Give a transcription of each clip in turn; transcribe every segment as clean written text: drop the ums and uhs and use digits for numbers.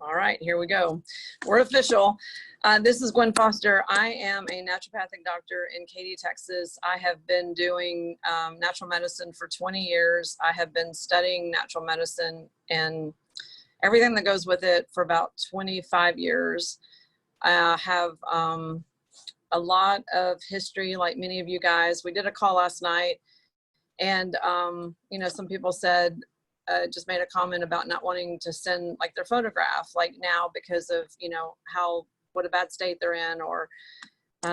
All right, here we go. We're official. This is Gwen Foster. I am a naturopathic doctor in Katy, Texas. I have been doing natural medicine for 20 years. I have been studying natural medicine and everything that goes with it for about 25 years. I have a lot of history, like many of you guys. We did a call last night, and you know, some people said, just made a comment about not wanting to send like their photograph like now because of, you know, what a bad state they're in, or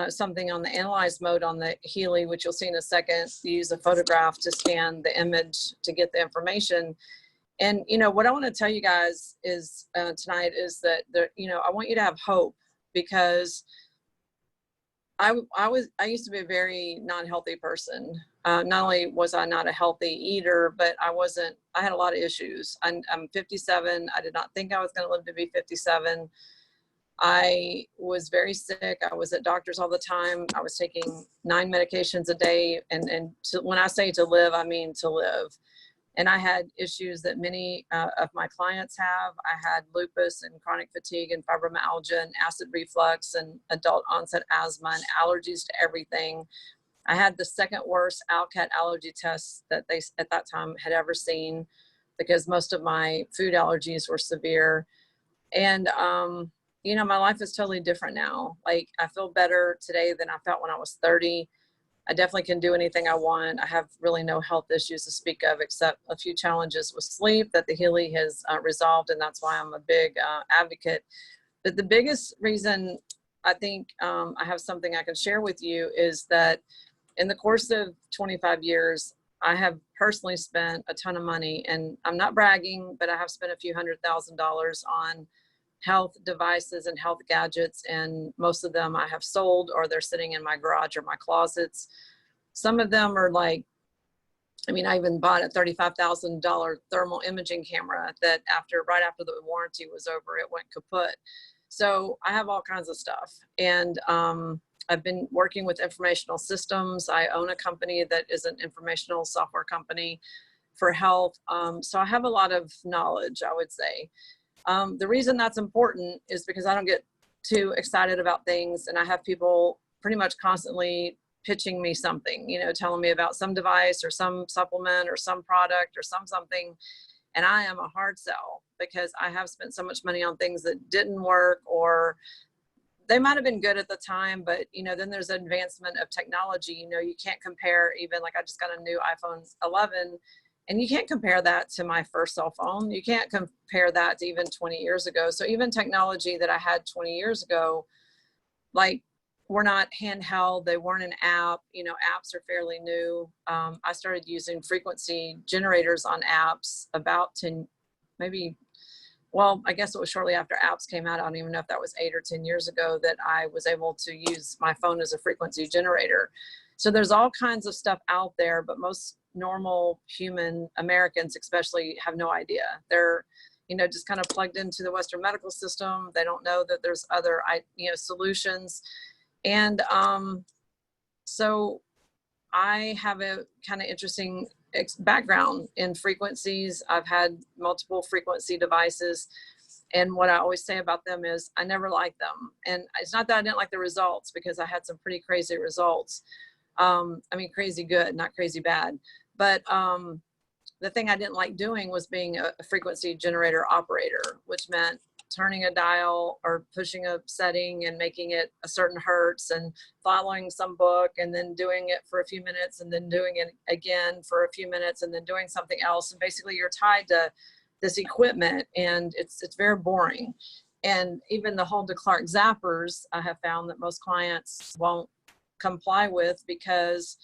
something on the analyze mode on the Healy, which you'll see in a second. You use a photograph to scan the image to get the information. And, you know, what I want to tell you guys is tonight is that, you know, I want you to have hope, because I used to be a very non-healthy person. Not only was I not a healthy eater, but I had a lot of issues. I'm 57. I did not think I was going to live to be 57. I was very sick. I was at doctors all the time. I was taking 9 medications a day. And when I say to live, I mean to live. And I had issues that many of my clients have. I had lupus and chronic fatigue and fibromyalgia and acid reflux and adult onset asthma and allergies to everything. I had the second worst 𝗪𝗪𝗘𝗤𝗥𝗤 allergy test that they at that time had ever seen, because most of my food allergies were severe. And, you know, my life is totally different now. Like, I feel better today than I felt when I was 30. I definitely can do anything I want. I have really no health issues to speak of, except a few challenges with sleep that the Healy has resolved, and that's why I'm a big advocate. But the biggest reason I think I have something I can share with you is that in the course of 25 years, I have personally spent a ton of money, and I'm not bragging, but I have spent a few $100,000 on health devices and health gadgets, and most of them I have sold, or they're sitting in my garage or my closets. Some of them are like, I mean, I even bought a $35,000 thermal imaging camera that right after the warranty was over, it went kaput. So I have all kinds of stuff. And I've been working with informational systems. I own a company that is an informational software company for health. So I have a lot of knowledge, I would say. The reason that's important is because I don't get too excited about things, and I have people pretty much constantly pitching me something, you know, telling me about some device or some supplement or some product or something. And I am a hard sell, because I have spent so much money on things that didn't work, or they might have been good at the time, but, you know, then there's advancement of technology. You know, you can't compare, even like I just got a new iPhone 11. And you can't compare that to my first cell phone. You can't compare that to even 20 years ago. So even technology that I had 20 years ago, like, were not handheld. They weren't an app. You know, apps are fairly new. I started using frequency generators on apps about 10, maybe, well, I guess it was shortly after apps came out. I don't even know if that was 8 or 10 years ago that I was able to use my phone as a frequency generator. So there's all kinds of stuff out there, but most normal human Americans especially have no idea. They're, you know, just kind of plugged into the Western medical system. They don't know that there's other, you know, solutions. And so I have a kind of interesting background in frequencies. I've had multiple frequency devices. And what I always say about them is I never liked them. And it's not that I didn't like the results, because I had some pretty crazy results. I mean, crazy good, not crazy bad. But the thing I didn't like doing was being a frequency generator operator, which meant turning a dial or pushing a setting and making it a certain hertz and following some book and then doing it for a few minutes and then doing it again for a few minutes and then doing something else. And basically you're tied to this equipment, and it's very boring. And even the whole 𝗪𝗪𝗔𝗧 zappers, I have found that most clients won't comply with, because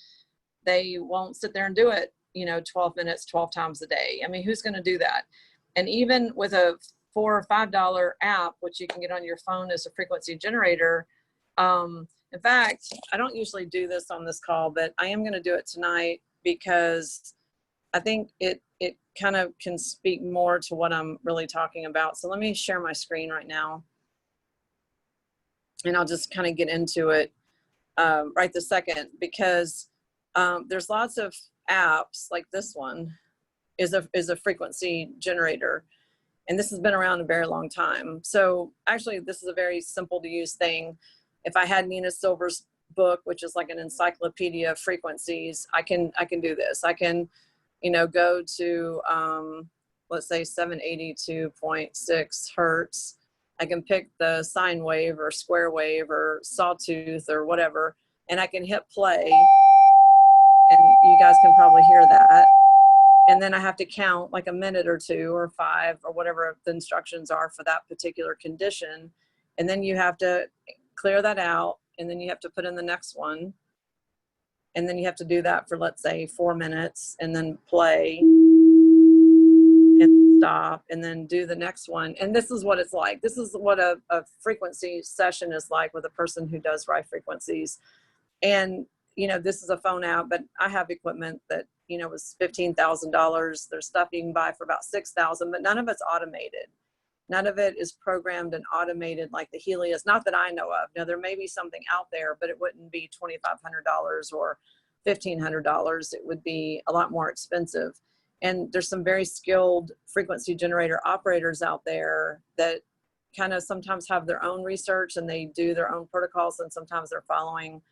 they won't sit there and do it, you know, 12 minutes, 12 times a day. I mean, who's going to do that? And even with a $4 or $5 app, which you can get on your phone as a frequency generator. In fact, I don't usually do this on this call, but I am going to do it tonight, because I think it kind of can speak more to what I'm really talking about. So let me share my screen right now, and I'll just kind of get into it right this second, because there's lots of apps. Like this one is a frequency generator, And this has been around a very long time. So actually, this is a very simple to use thing. If I had Nina Silver's book, which is like an encyclopedia of frequencies, I can do this. I can, go to, let's say 782.6 hertz. I can pick the sine wave or square wave or sawtooth or whatever, and I can hit play, and you guys can probably hear that. And then I have to count like a minute or 2 or 5 or whatever the instructions are for that particular condition. And then you have to clear that out, and then you have to put in the next one. And then you have to do that for, let's say, 4 minutes, and then play and stop, and then do the next one. And this is what it's like. This is what a frequency session is like with a person who does high frequencies. And, this is a phone app, but I have equipment that, was $15,000. There's stuff you can buy for about $6,000, but none of it's automated. None of it is programmed and automated like the Healy is. Not that I know of. Now, there may be something out there, but it wouldn't be $2,500 or $1,500. It would be a lot more expensive. And there's some very skilled frequency generator operators out there that kind of sometimes have their own research and they do their own protocols, and sometimes they're following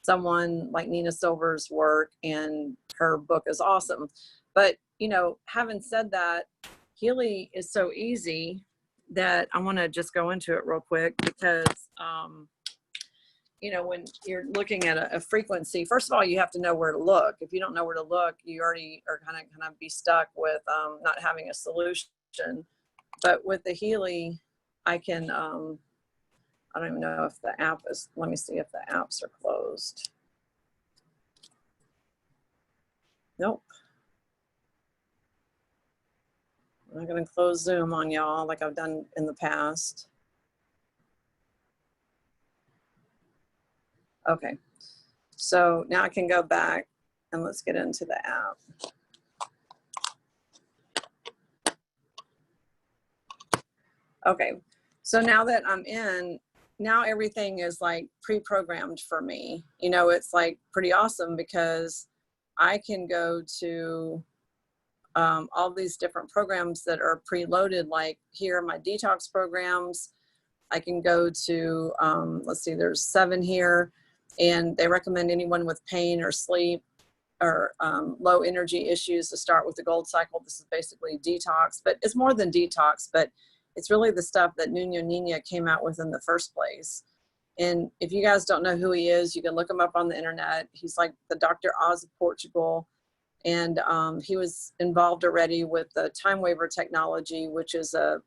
someone like Nina Silver's work, and her book is awesome. But, having said that, Healy is so easy that I want to just go into it real quick because, when you're looking at a frequency, first of all, you have to know where to look. If you don't know where to look, you already are kind of be stuck with not having a solution. But with the Healy, I can, I don't even know if the app is, let me see if the apps are closed. Nope. I'm not going to close Zoom on y'all like I've done in the past. Okay, so now I can go back and let's get into the app. Okay, so now that I'm in, now everything is like pre-programmed for me. It's like pretty awesome because I can go to all these different programs that are preloaded, like here are my detox programs. I can go to, let's see, there's 7 here, and they recommend anyone with pain or sleep or low energy issues to start with the gold cycle. This is basically detox, but it's more than detox, but it's really the stuff that Nuno Nina came out with in the first place. And if you guys don't know who he is, you can look him up on the internet. He's like the Dr. Oz of Portugal. And he was involved already with the time waiver technology, which is a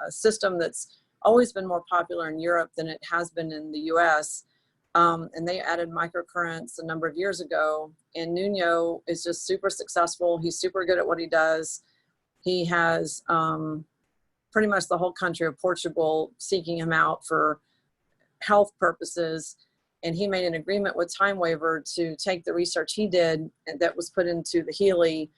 system that's always been more popular in Europe than it has been in the US. And they added microcurrents a number of years ago. And Nuno is just super successful. He's super good at what he does. He has pretty much the whole country of Portugal seeking him out for health purposes. And he made an agreement with Time Waiver to take the research he did and that was put into the Healy.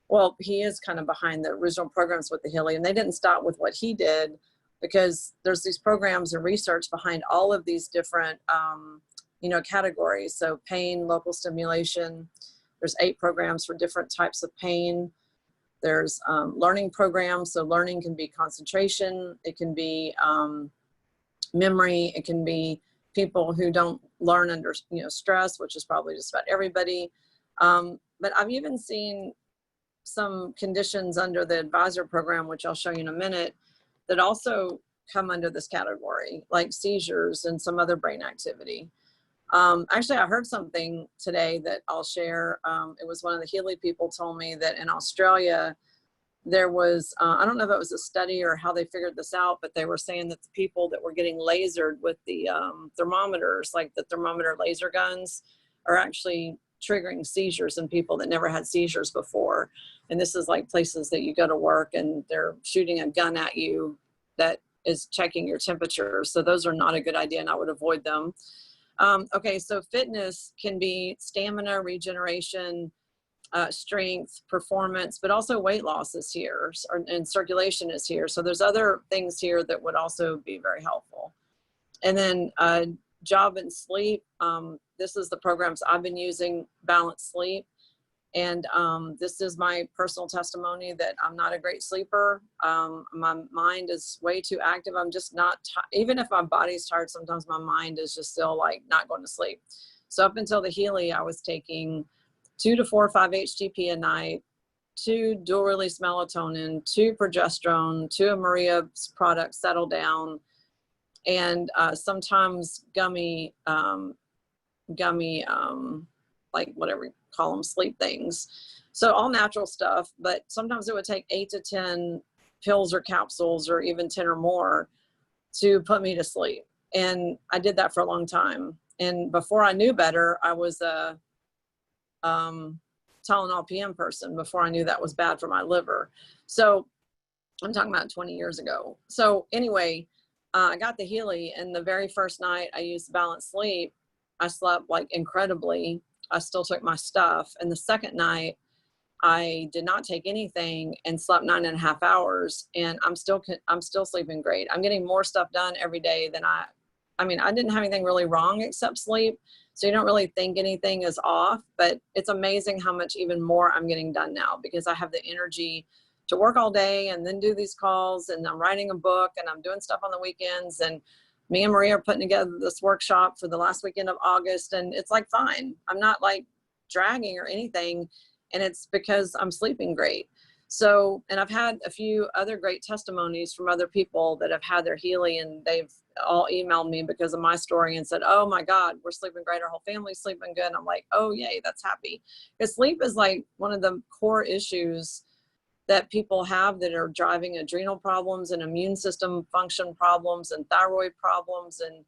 Well, he is kind of behind the original programs with the Healy, and they didn't stop with what he did because there's these programs and research behind all of these different, categories. So pain, local stimulation, there's 8 programs for different types of pain. There's learning programs. So learning can be concentration. It can be memory. It can be people who don't learn under stress, which is probably just about everybody. But I've even seen some conditions under the advisor program, which I'll show you in a minute, that also come under this category, like seizures and some other brain activity. Actually, I heard something today that I'll share. It was one of the Healy people told me that in Australia, there was, I don't know if it was a study or how they figured this out, but they were saying that the people that were getting lasered with the thermometers, like the thermometer laser guns, are actually triggering seizures in people that never had seizures before. And this is like places that you go to work and they're shooting a gun at you that is checking your temperature. So those are not a good idea, and I would avoid them. Okay, so fitness can be stamina, regeneration, strength, performance, but also weight loss is here, and circulation is here. So there's other things here that would also be very helpful. And then job and sleep. This is the programs I've been using, Balanced Sleep. And this is my personal testimony that I'm not a great sleeper. My mind is way too active. I'm just not, even if my body's tired, sometimes my mind is just still like not going to sleep. So up until the Healy, I was taking 2 to 4 or 5 HTP a night, 2 dual release melatonin, 2 progesterone, 2 of Maria's products, Settle Down, and sometimes gummy, like whatever you call them, sleep things. So all natural stuff, but sometimes it would take 8 to 10 pills or capsules or even 10 or more to put me to sleep. And I did that for a long time. And before I knew better, I was a Tylenol PM person before I knew that was bad for my liver. So I'm talking about 20 years ago. So anyway, I got the Healy, and the very first night I used Balanced Sleep, I slept like incredibly. I still took my stuff. And the second night I did not take anything and slept 9.5 hours, and I'm still sleeping great. I'm getting more stuff done every day than I mean, I didn't have anything really wrong except sleep. So you don't really think anything is off, but it's amazing how much even more I'm getting done now because I have the energy to work all day and then do these calls, and I'm writing a book and I'm doing stuff on the weekends, and me and Maria are putting together this workshop for the last weekend of August, and it's like fine. I'm not like dragging or anything, and it's because I'm sleeping great. So, and I've had a few other great testimonies from other people that have had their Healy, and they've all emailed me because of my story and said, oh my God, we're sleeping great. Our whole family's sleeping good. And I'm like, oh yay, that's happy. Because sleep is like one of the core issues that people have that are driving adrenal problems and immune system function problems and thyroid problems and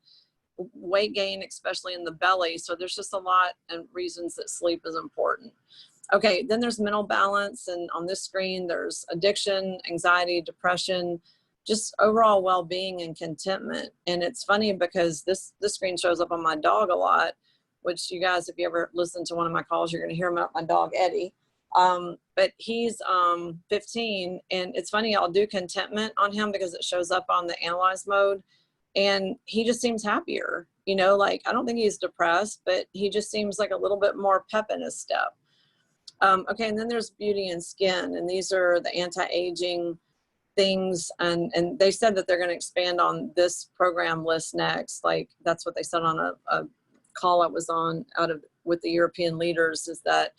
weight gain, especially in the belly. So there's just a lot of reasons that sleep is important. Okay, then there's mental balance, and on this screen there's addiction, anxiety, depression, just overall well-being and contentment. And it's funny because this screen shows up on my dog a lot, which you guys, if you ever listen to one of my calls, you're going to hear about my dog Eddie. But he's 15, and it's funny, I'll do contentment on him because it shows up on the analyze mode, and he just seems happier. You know, like I don't think he's depressed, but he just seems like a little bit more pep in his step. Okay, and then there's beauty and skin, and these are the anti-aging things, and they said that they're going to expand on this program list next. Like that's what they said on a call I was on with the European leaders, is that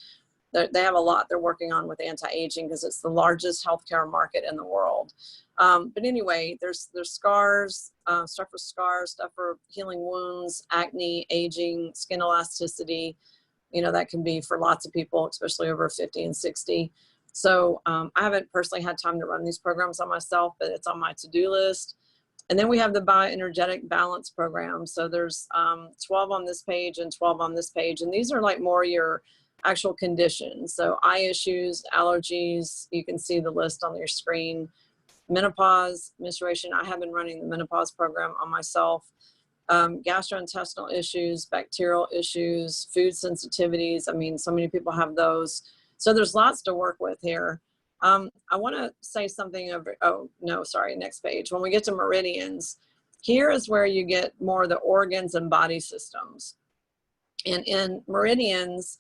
they have a lot they're working on with anti-aging because it's the largest healthcare market in the world. But anyway, there's scars, stuff for scars, stuff for healing wounds, acne, aging, skin elasticity. You know, that can be for lots of people, especially over 50 and 60. So I haven't personally had time to run these programs on myself, but it's on my to-do list. And then we have the bioenergetic balance program. So there's 12 on this page and 12 on this page. And these are like more your actual conditions. So eye issues, allergies, you can see the list on your screen. Menopause, menstruation, I have been running the menopause program on myself. Gastrointestinal issues, bacterial issues, food sensitivities. I mean, so many people have those. So there's lots to work with here. I want to say something over, oh, no, sorry, next page. When we get to meridians, here is where you get more of the organs and body systems. And in meridians,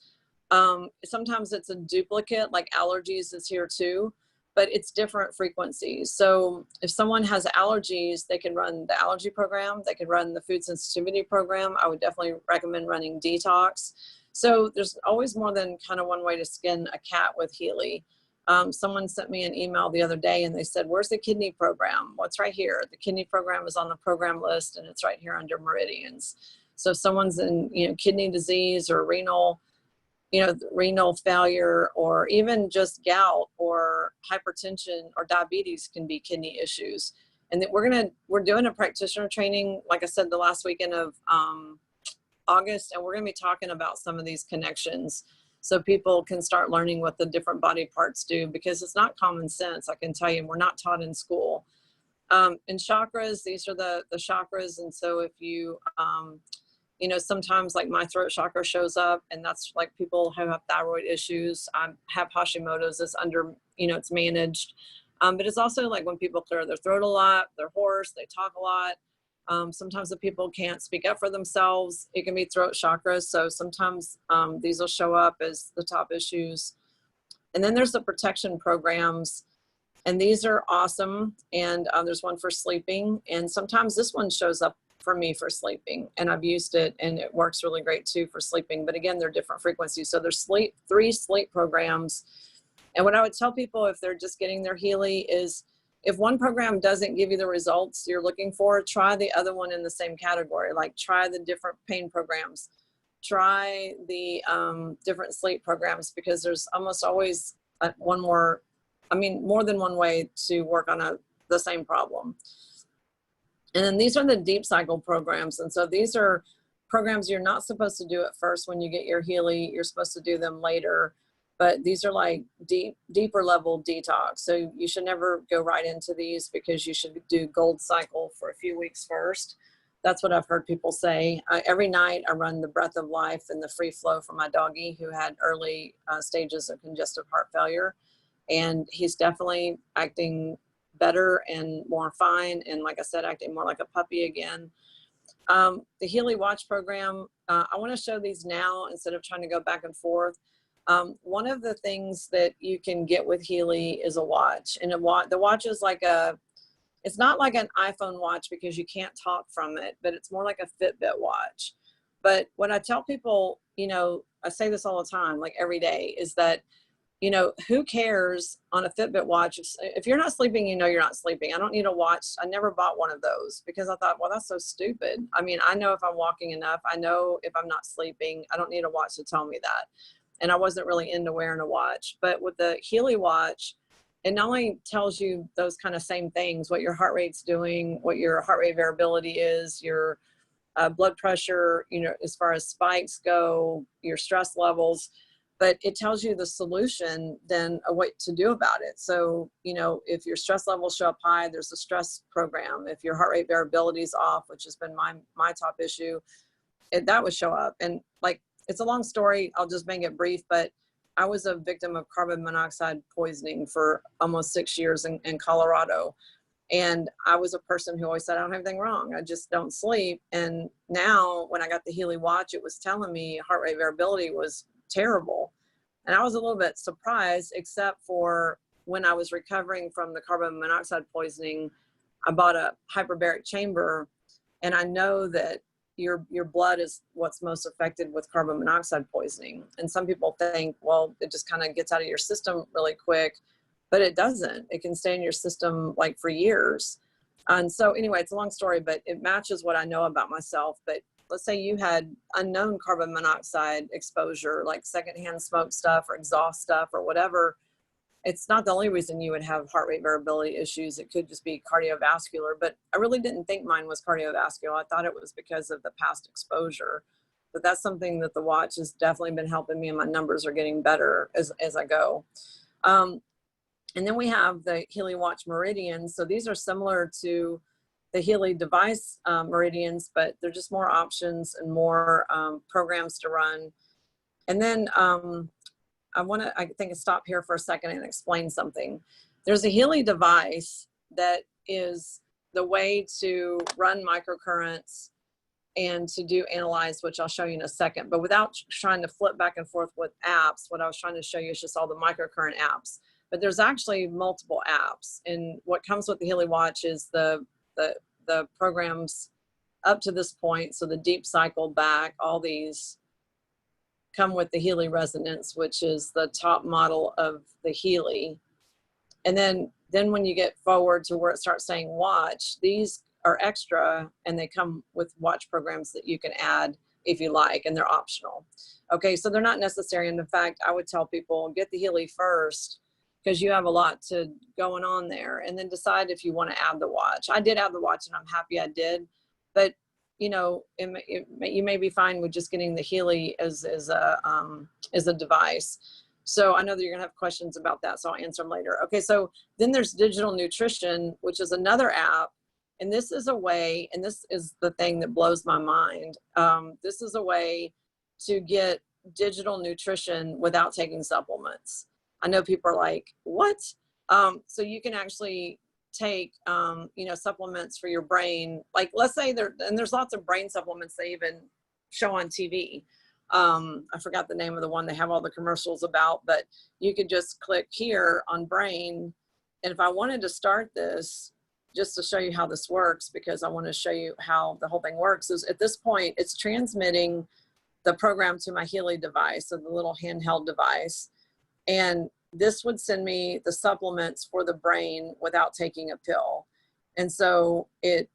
sometimes it's a duplicate, like allergies is here too, but it's different frequencies. So if someone has allergies, they can run the allergy program, they can run the food sensitivity program. I would definitely recommend running detox. So there's always more than kind of one way to skin a cat with Healy. Someone sent me an email the other day and they said, where's the kidney program? What's right here? The kidney program is on the program list, and it's right here under meridians. So if someone's in, you know, kidney disease or renal, you know, renal failure, or even just gout or hypertension or diabetes can be kidney issues. And that we're doing a practitioner training, like I said, the last weekend of August, and we're going to be talking about some of these connections so people can start learning what the different body parts do, because it's not common sense. I can tell you, we're not taught in school. And chakras, these are the chakras. And so if you, you know, sometimes like my throat chakra shows up, and that's like people who have thyroid issues. I have Hashimoto's, it's under, you know, it's managed. But it's also like when people clear their throat a lot, they're hoarse, they talk a lot. Sometimes the people can't speak up for themselves. It can be throat chakras. So sometimes these will show up as the top issues. And then there's the protection programs. And these are awesome. And there's one for sleeping. And sometimes this one shows up for me for sleeping. And I've used it and it works really great too for sleeping. But again, they're different frequencies. So there's 3 sleep programs. And what I would tell people if they're just getting their Healy is, if one program doesn't give you the results you're looking for, try the other one in the same category. Like try the different pain programs, try the different sleep programs, because there's almost always more than one way to work on the same problem. And then these are the deep cycle programs. And so these are programs you're not supposed to do at first when you get your Healy. You're supposed to do them later. But these are like deeper level detox. So you should never go right into these, because you should do gold cycle for a few weeks first. That's what I've heard people say. Every night I run the breath of life and the free flow for my doggy who had early stages of congestive heart failure. And he's definitely acting better and more fine. And like I said, acting more like a puppy again. The Healy Watch program, I want to show these now instead of trying to go back and forth. One of the things that you can get with Healy is a watch, and the watch is like it's not like an iPhone watch because you can't talk from it, but it's more like a Fitbit watch. But what I tell people, I say this all the time, like every day, is that, who cares on a Fitbit watch? If you're not sleeping, you're not sleeping. I don't need a watch. I never bought one of those because I thought, well, that's so stupid. I mean, I know if I'm walking enough, I know if I'm not sleeping, I don't need a watch to tell me that. And I wasn't really into wearing a watch. But with the Healy watch, it not only tells you those kind of same things, what your heart rate's doing, what your heart rate variability is, your blood pressure, as far as spikes go, your stress levels, but it tells you the solution, then what to do about it. So, if your stress levels show up high, there's a stress program. If your heart rate variability is off, which has been my top issue, that would show up. And like, it's a long story. I'll just make it brief, but I was a victim of carbon monoxide poisoning for almost 6 years in Colorado. And I was a person who always said, I don't have anything wrong. I just don't sleep. And now when I got the Healy watch, it was telling me heart rate variability was terrible. And I was a little bit surprised, except for when I was recovering from the carbon monoxide poisoning, I bought a hyperbaric chamber. And I know that your blood is what's most affected with carbon monoxide poisoning. And some people think, well, it just kind of gets out of your system really quick, but it doesn't. It can stay in your system like for years. And so anyway, it's a long story, but it matches what I know about myself. But let's say you had unknown carbon monoxide exposure, like secondhand smoke stuff or exhaust stuff or whatever. It's not the only reason you would have heart rate variability issues. It could just be cardiovascular, but I really didn't think mine was cardiovascular. I thought it was because of the past exposure, but that's something that the watch has definitely been helping me, and my numbers are getting better as I go. And then we have the Healy Watch Meridians. So these are similar to the Healy device meridians, but they're just more options and more programs to run. And then I think stop here for a second and explain something. There's a Healy device that is the way to run microcurrents and to do analyze, which I'll show you in a second, but without trying to flip back and forth with apps. What I was trying to show you is just all the microcurrent apps, but there's actually multiple apps. And what comes with the Healy watch is the programs up to this point. So the deep cycle back, all these come with the Healy resonance, which is the top model of the Healy. And then when you get forward to where it starts saying watch, these are extra, and they come with watch programs that you can add if you like, and they're optional. Okay, so they're not necessary. And in fact, I would tell people, get the Healy first, because you have a lot going on there, and then decide if you want to add the watch. I did add the watch, and I'm happy I did, but you may be fine with just getting the Healy as a device. So I know that you're gonna have questions about that, so I'll answer them later. Okay, so then there's Digital Nutrition, which is another app. And this is a way, and this is the thing that blows my mind. This is a way to get digital nutrition without taking supplements. I know people are like, what? So you can actually take, you know, supplements for your brain, like let's say there's lots of brain supplements they even show on TV. I forgot the name of the one they have all the commercials about, but you could just click here on brain. And if I wanted to start this, just to show you how this works, because I want to show you how the whole thing works, is at this point, it's transmitting the program to my Healy device, so the little handheld device. And this would send me the supplements for the brain without taking a pill. And so it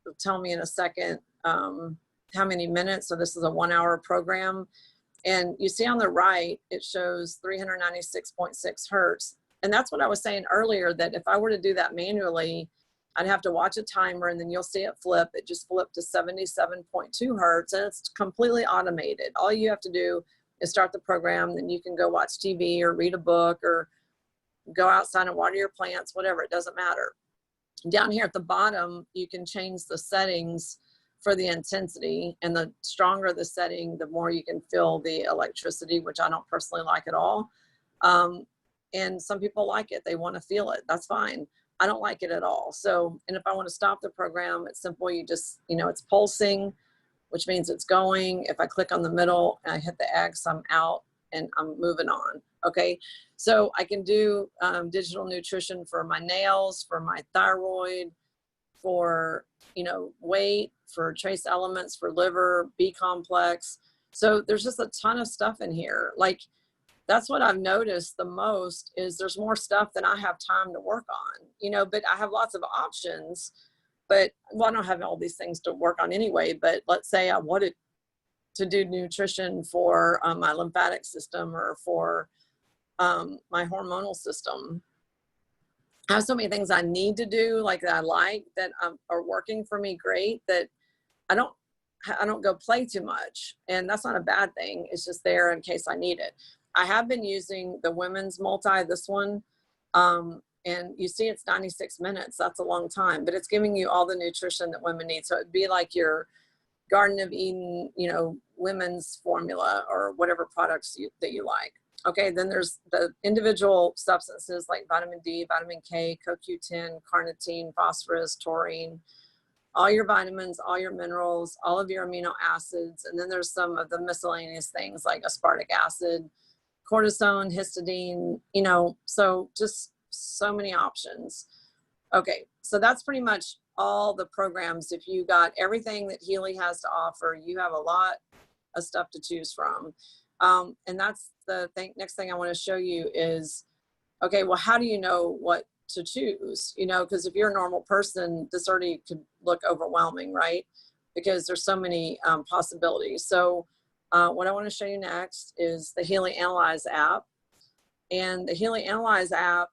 will tell me in a second how many minutes. So this is a 1 hour program. And you see on the right, it shows 396.6 hertz. And that's what I was saying earlier, that if I were to do that manually, I'd have to watch a timer, and then you'll see it flip. It just flipped to 77.2 hertz, and it's completely automated. All you have to do is start the program, then you can go watch TV or read a book or go outside and water your plants, whatever, it doesn't matter. Down here at the bottom, you can change the settings for the intensity, and the stronger the setting, the more you can feel the electricity, which I don't personally like at all. And some people like it, they want to feel it, that's fine. I don't like it at all. So, and if I want to stop the program, it's simple. You just, you know, it's pulsing, which means it's going. If I click on the middle and I hit the X, I'm out and I'm moving on. Okay. So I can do digital nutrition for my nails, for my thyroid, for, you know, weight, for trace elements, for liver, B complex. So there's just a ton of stuff in here. Like, that's what I've noticed the most, is there's more stuff than I have time to work on, you know, but I have lots of options. But, well, I don't have all these things to work on anyway, but let's say I wanted to do nutrition for my lymphatic system, or for my hormonal system. I have so many things I need to do, like that I like, that are working for me great, that I don't go play too much. And that's not a bad thing. It's just there in case I need it. I have been using the women's multi, this one, and you see it's 96 minutes. That's a long time, but it's giving you all the nutrition that women need. So it'd be like your Garden of Eden, you know, women's formula, or whatever products that you like. Okay, then there's the individual substances like vitamin D, vitamin K, CoQ10, carnitine, phosphorus, taurine, all your vitamins, all your minerals, all of your amino acids. And then there's some of the miscellaneous things like aspartic acid, cortisone, histidine, you know, so just so many options. Okay, so that's pretty much all the programs. If you got everything that Healy has to offer, you have a lot of stuff to choose from. And that's the thing. Next thing I want to show you is, okay, well, how do you know what to choose? You know, because if you're a normal person, this already could look overwhelming, right? Because there's so many possibilities. So what I want to show you next is the Healy Analyze app. And the Healy Analyze app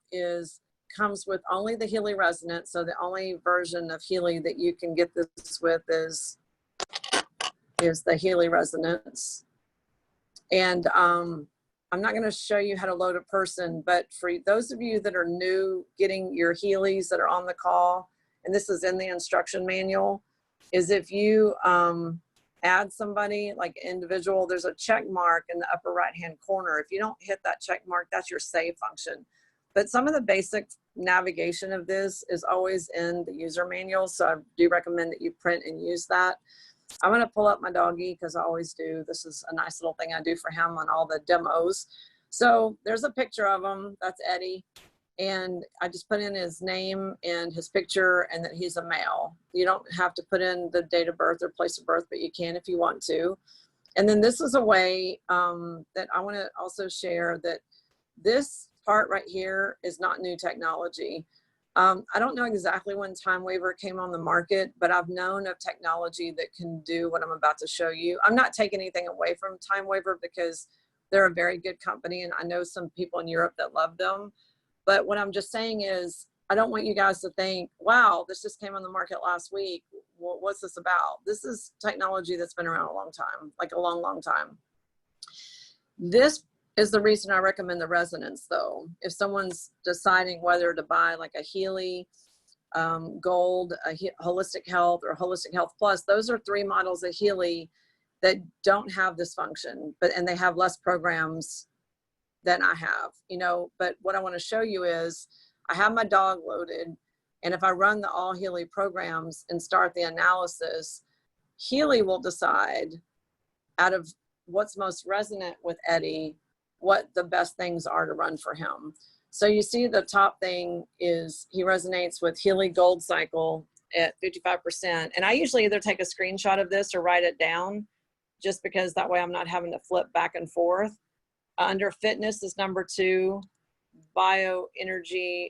comes with only the Healy Resonance. So the only version of Healy that you can get this with is the Healy Resonance. And I'm not going to show you how to load a person, but for those of you that are new getting your Healys that are on the call, and this is in the instruction manual, is if you add somebody like individual, there's a check mark in the upper right hand corner. If you don't hit that check mark, that's your save function. But some of the basic navigation of this is always in the user manual, so I do recommend that you print and use that. I'm going to pull up my doggy, because I always do. This is a nice little thing I do for him on all the demos. So there's a picture of him. That's Eddie. And I just put in his name and his picture, and that he's a male. You don't have to put in the date of birth or place of birth, but you can if you want to. And then this is a way that I want to also share that this part right here is not new technology. I don't know exactly when Time Waver came on the market, but I've known of technology that can do what I'm about to show you. I'm not taking anything away from Time Waver, because they're a very good company, and I know some people in Europe that love them. But what I'm just saying is, I don't want you guys to think, wow, this just came on the market last week. Well, what's this about? This is technology that's been around a long time, like a long, long time. This is the reason I recommend the Resonance, though. If someone's deciding whether to buy like a Healy Gold, a Holistic Health, or Holistic Health Plus, those are 3 models of Healy that don't have this function, and they have less programs than I have, you know. But what I want to show you is, I have my dog loaded, And if I run the all Healy programs and start the analysis, Healy will decide out of what's most resonant with Eddie, what the best things are to run for him. So you see the top thing is he resonates with Healy Gold Cycle at 55%. And I usually either take a screenshot of this or write it down, just because that way I'm not having to flip back and forth. Under fitness is number 2, bioenergy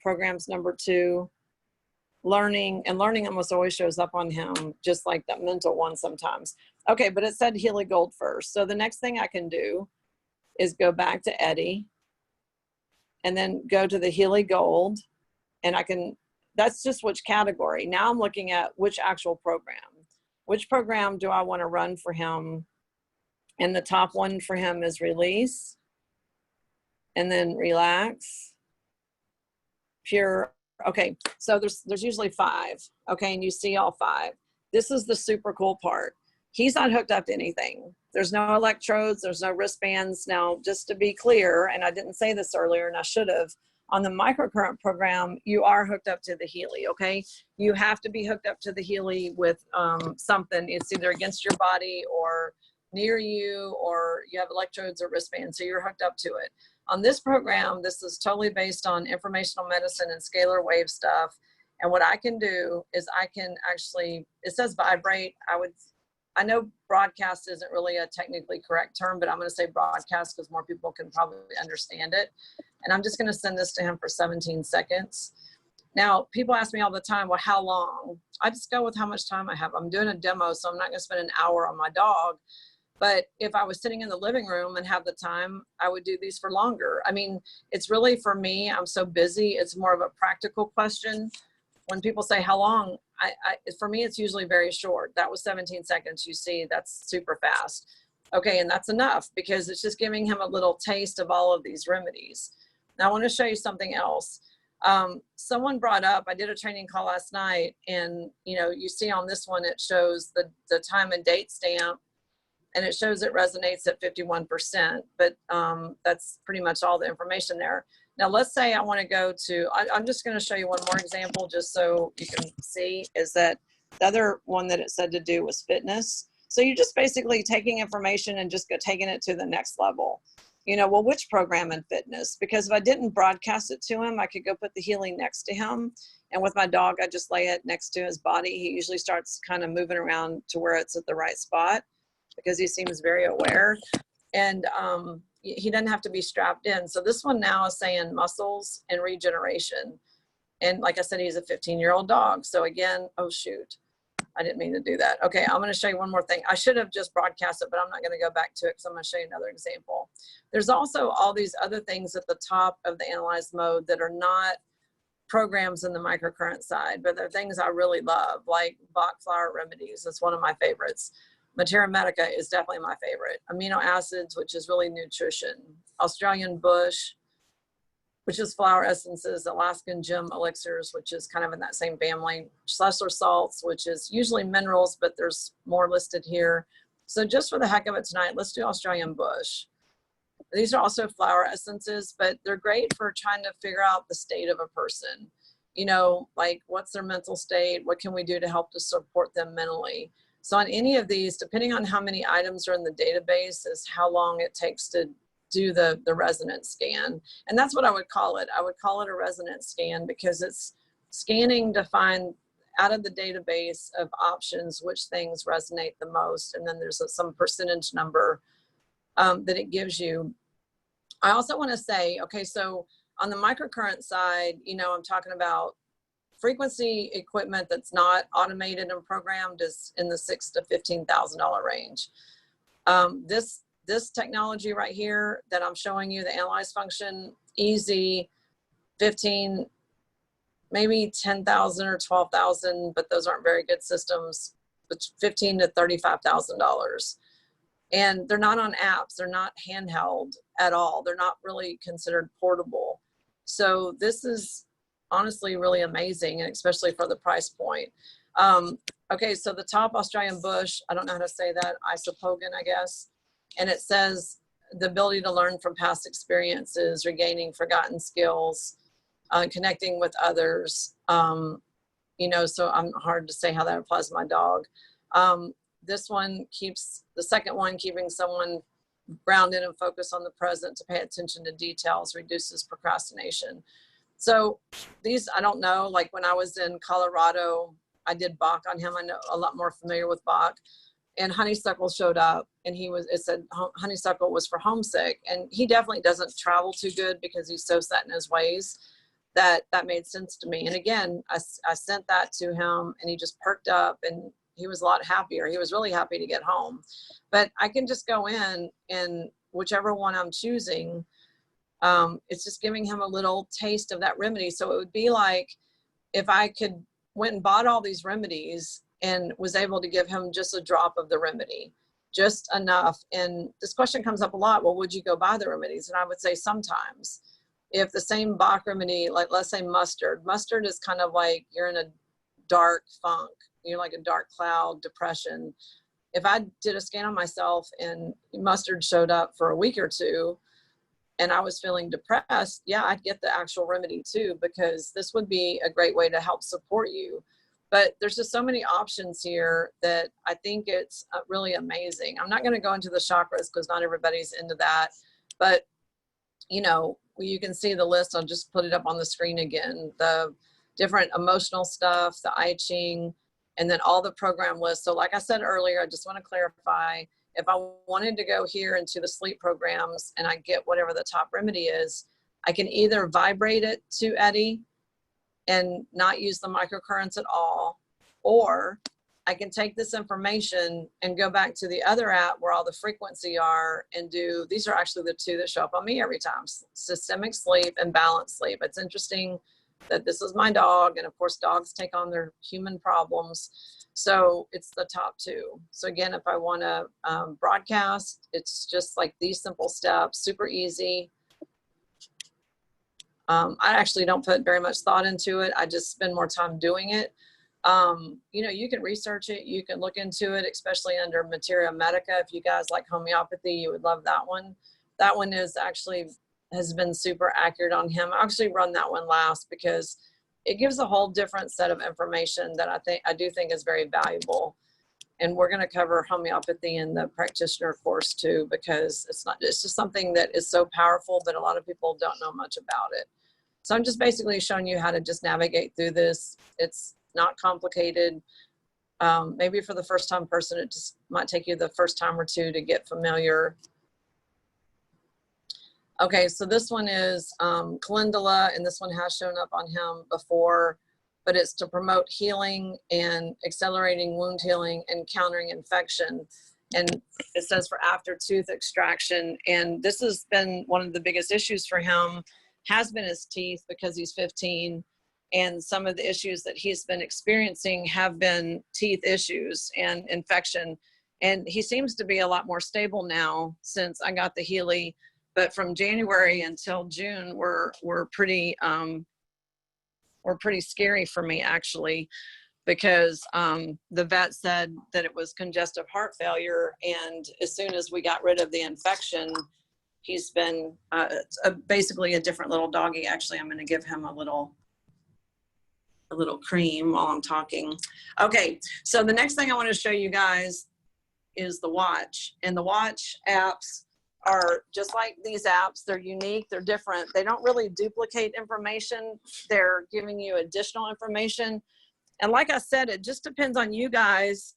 programs number 2, learning almost always shows up on him, just like that mental one sometimes. Okay, but it said Healy Gold first. So the next thing I can do is go back to Eddie and then go to the Healy Gold, and I can, that's just which category. Now I'm looking at which actual program. Which program do I want to run for him? And the top one for him is release, and then relax, pure. Okay, so there's usually 5. Okay, and you see all 5. This is the super cool part. He's not hooked up to anything. There's no electrodes, there's no wristbands. Now, just to be clear, and I didn't say this earlier, and I should have, on the microcurrent program, you are hooked up to the Healy, okay? You have to be hooked up to the Healy with something. It's either against your body or near you, or you have electrodes or wristbands, so you're hooked up to it. On this program, this is totally based on informational medicine and scalar wave stuff. And what I can do is I can actually, it says vibrate. I know broadcast isn't really a technically correct term, but I'm going to say broadcast because more people can probably understand it. And I'm just going to send this to him for 17 seconds. Now, people ask me all the time, well, how long? I just go with how much time I have. I'm doing a demo, so I'm not going to spend an hour on my dog. But if I was sitting in the living room and have the time, I would do these for longer. I mean, it's really, for me, I'm so busy, it's more of a practical question. When people say how long, for me, it's usually very short. That was 17 seconds. You see, that's super fast. Okay, and that's enough because it's just giving him a little taste of all of these remedies. Now, I want to show you something else. Someone brought up, I did a training call last night, and you see on this one, it shows the time and date stamp, and it shows it resonates at 51%, but that's pretty much all the information there. Now, let's say I want to go to, I'm just going to show you one more example just so you can see, is that the other one that it said to do was fitness. So you're just basically taking information and just taking it to the next level. Well, which program in fitness? Because if I didn't broadcast it to him, I could go put the Healy next to him. And with my dog, I just lay it next to his body. He usually starts kind of moving around to where it's at the right spot, because he seems very aware, and he doesn't have to be strapped in. So this one now is saying muscles and regeneration. And like I said, he's a 15-year-old dog. So again, oh shoot, I didn't mean to do that. Okay, I'm gonna show you one more thing. I should have just broadcast it, but I'm not gonna go back to it because I'm gonna show you another example. There's also all these other things at the top of the analyze mode that are not programs in the microcurrent side, but they're things I really love, like Bach flower remedies. That's one of my favorites. 𝗪𝗛𝗏 𝗪𝗛𝗏 is definitely my favorite. Amino acids, which is really nutrition. Australian bush, which is flower essences. Alaskan gem elixirs, which is kind of in that same family. Schlesser salts, which is usually minerals, but there's more listed here. So just for the heck of it tonight, let's do Australian bush. These are also flower essences, but they're great for trying to figure out the state of a person. Like what's their mental state? What can we do to help to support them mentally? So on any of these, depending on how many items are in the database, is how long it takes to do the resonance scan. And that's what I would call it. I would call it a resonance scan because it's scanning to find out of the database of options which things resonate the most. And then there's some percentage number that it gives you. I also want to say, okay, so on the microcurrent side, I'm talking about frequency equipment that's not automated and programmed is in the $6,000 to $15,000 range. This technology right here that I'm showing you, the analyze function, easy, 15, maybe 10,000 or 12,000, but those aren't very good systems. It's $15,000 to $35,000. And they're not on apps. They're not handheld at all. They're not really considered portable. So this is honestly really amazing, and especially for the price point. Okay, so the top Australian bush, I don't know how to say that, isopogon, I guess. And it says the ability to learn from past experiences, regaining forgotten skills. connecting with others. You know, so I'm hard to say how that applies to my dog. This one keeps, the second one, keeping someone grounded and focused on the present to pay attention to details, reduces procrastination. So these, I don't know, like when I was in Colorado, I did Bach on him. I know a lot more familiar with Bach. And Honeysuckle showed up, and it said Honeysuckle was for homesick. And he definitely doesn't travel too good because he's so set in his ways. That made sense to me. And again, I sent that to him, and he just perked up, and he was a lot happier. He was really happy to get home. But I can just go in, and whichever one I'm choosing, it's just giving him a little taste of that remedy. So it would be like if I went and bought all these remedies and was able to give him just a drop of the remedy, just enough. And this question comes up a lot. Well, would you go buy the remedies? And I would say sometimes. If the same Bach remedy, like let's say mustard is kind of like you're in a dark funk, you're like a dark cloud, depression. If I did a scan on myself and mustard showed up for a week or two and I was feeling depressed, yeah, I'd get the actual remedy too, because this would be a great way to help support you. But there's just so many options here that I think it's really amazing. I'm not going to go into the chakras because not everybody's into that, but you know, you can see the list. I'll just put it up on the screen again. The different emotional stuff, the I Ching, and then all the program lists. So like I said earlier, I just want to clarify, if I wanted to go here into the sleep programs and I get whatever the top remedy is, I can either vibrate it to Eddie and not use the microcurrents at all, or I can take this information and go back to the other app where all the frequency are and do, these are actually the two that show up on me every time, systemic sleep and balanced sleep. It's interesting that this is my dog, and of course dogs take on their human problems. So it's the top two. So again, if I want to broadcast, it's just like these simple steps, super easy. I actually don't put very much thought into it. I just spend more time doing it. You know, you can research it, you can look into it, especially under Materia Medica. If you guys like homeopathy, you would love that one. That one has been super accurate on him. I actually run that one last because it gives a whole different set of information that I do think is very valuable. And we're going to cover homeopathy in the practitioner course too, because it's just something that is so powerful, but a lot of people don't know much about it. So I'm just basically showing you how to just navigate through this. It's not complicated. Maybe for the first time person, it just might take you the first time or two to get familiar. Okay, so this one is calendula, and this one has shown up on him before, but it's to promote healing and accelerating wound healing and countering infection. And it says for after tooth extraction. And this has been one of the biggest issues for him, has been his teeth, because he's 15. And some of the issues that he's been experiencing have been teeth issues and infection. And he seems to be a lot more stable now since I got the Healy. But from January until June were pretty scary for me, actually, because the vet said that it was congestive heart failure. And as soon as we got rid of the infection, he's been basically a different little doggy. Actually, I'm going to give him a little cream while I'm talking. Okay, so the next thing I want to show you guys is the watch. And the watch apps are just like these apps. They're unique, they're different. They don't really duplicate information. They're giving you additional information. And like I said, it just depends on you guys,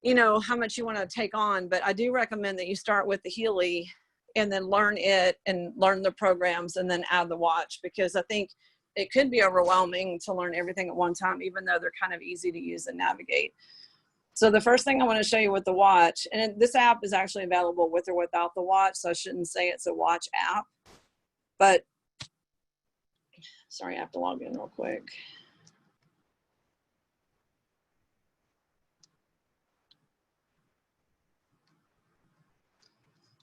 you know, how much you want to take on. But I do recommend that you start with the Healy and then learn it and learn the programs and then add the watch, because I think it could be overwhelming to learn everything at one time, even though they're kind of easy to use and navigate. So the first thing I want to show you with the watch, and this app is actually available with or without the watch, so I shouldn't say it's a watch app, but sorry, I have to log in real quick.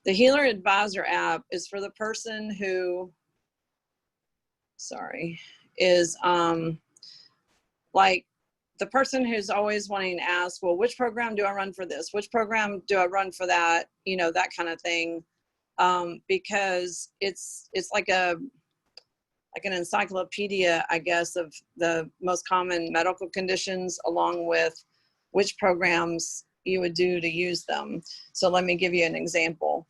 The Healer Advisor app is for the person who, is like the person who's always wanting to ask, well, which program do I run for this? Which program do I run for that? You know, that kind of thing. Because it's like a like an encyclopedia, I guess, of the most common medical conditions, along with which programs you would do to use them. So let me give you an example.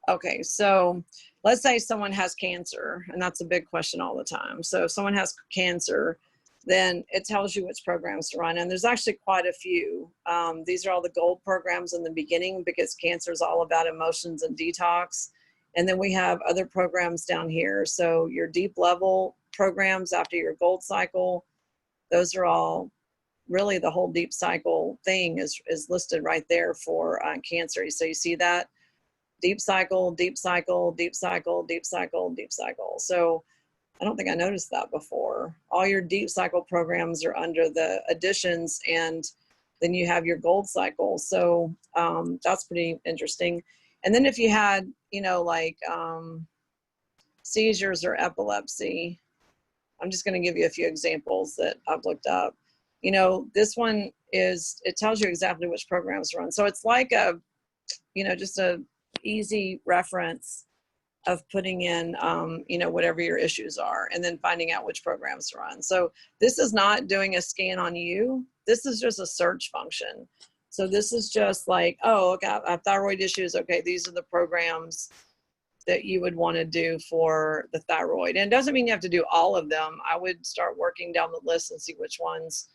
Okay, so let's say someone has cancer, and that's a big question all the time. So if someone has cancer, then it tells you which programs to run. And there's actually quite a few. These are all the gold programs in the beginning, because cancer is all about emotions and detox. And then we have other programs down here. So your deep level programs after your gold cycle, those are all really the whole deep cycle thing is listed right there for cancer. So you see that? Deep cycle, deep cycle, deep cycle, deep cycle, deep cycle. So I don't think I noticed that before. All your deep cycle programs are under the additions, and then you have your gold cycle. So that's pretty interesting. And then if you had, you know, like seizures or epilepsy, I'm just going to give you a few examples that I've looked up. You know, this one is, it tells you exactly which programs to run. So it's like a, you know, just a easy reference of putting in, you know, whatever your issues are, and then finding out which programs to run. So this is not doing a scan on you. This is just a search function. So this is just like, oh, okay, I have thyroid issues. Okay, these are the programs that you would want to do for the thyroid. And it doesn't mean you have to do all of them. I would start working down the list and see which ones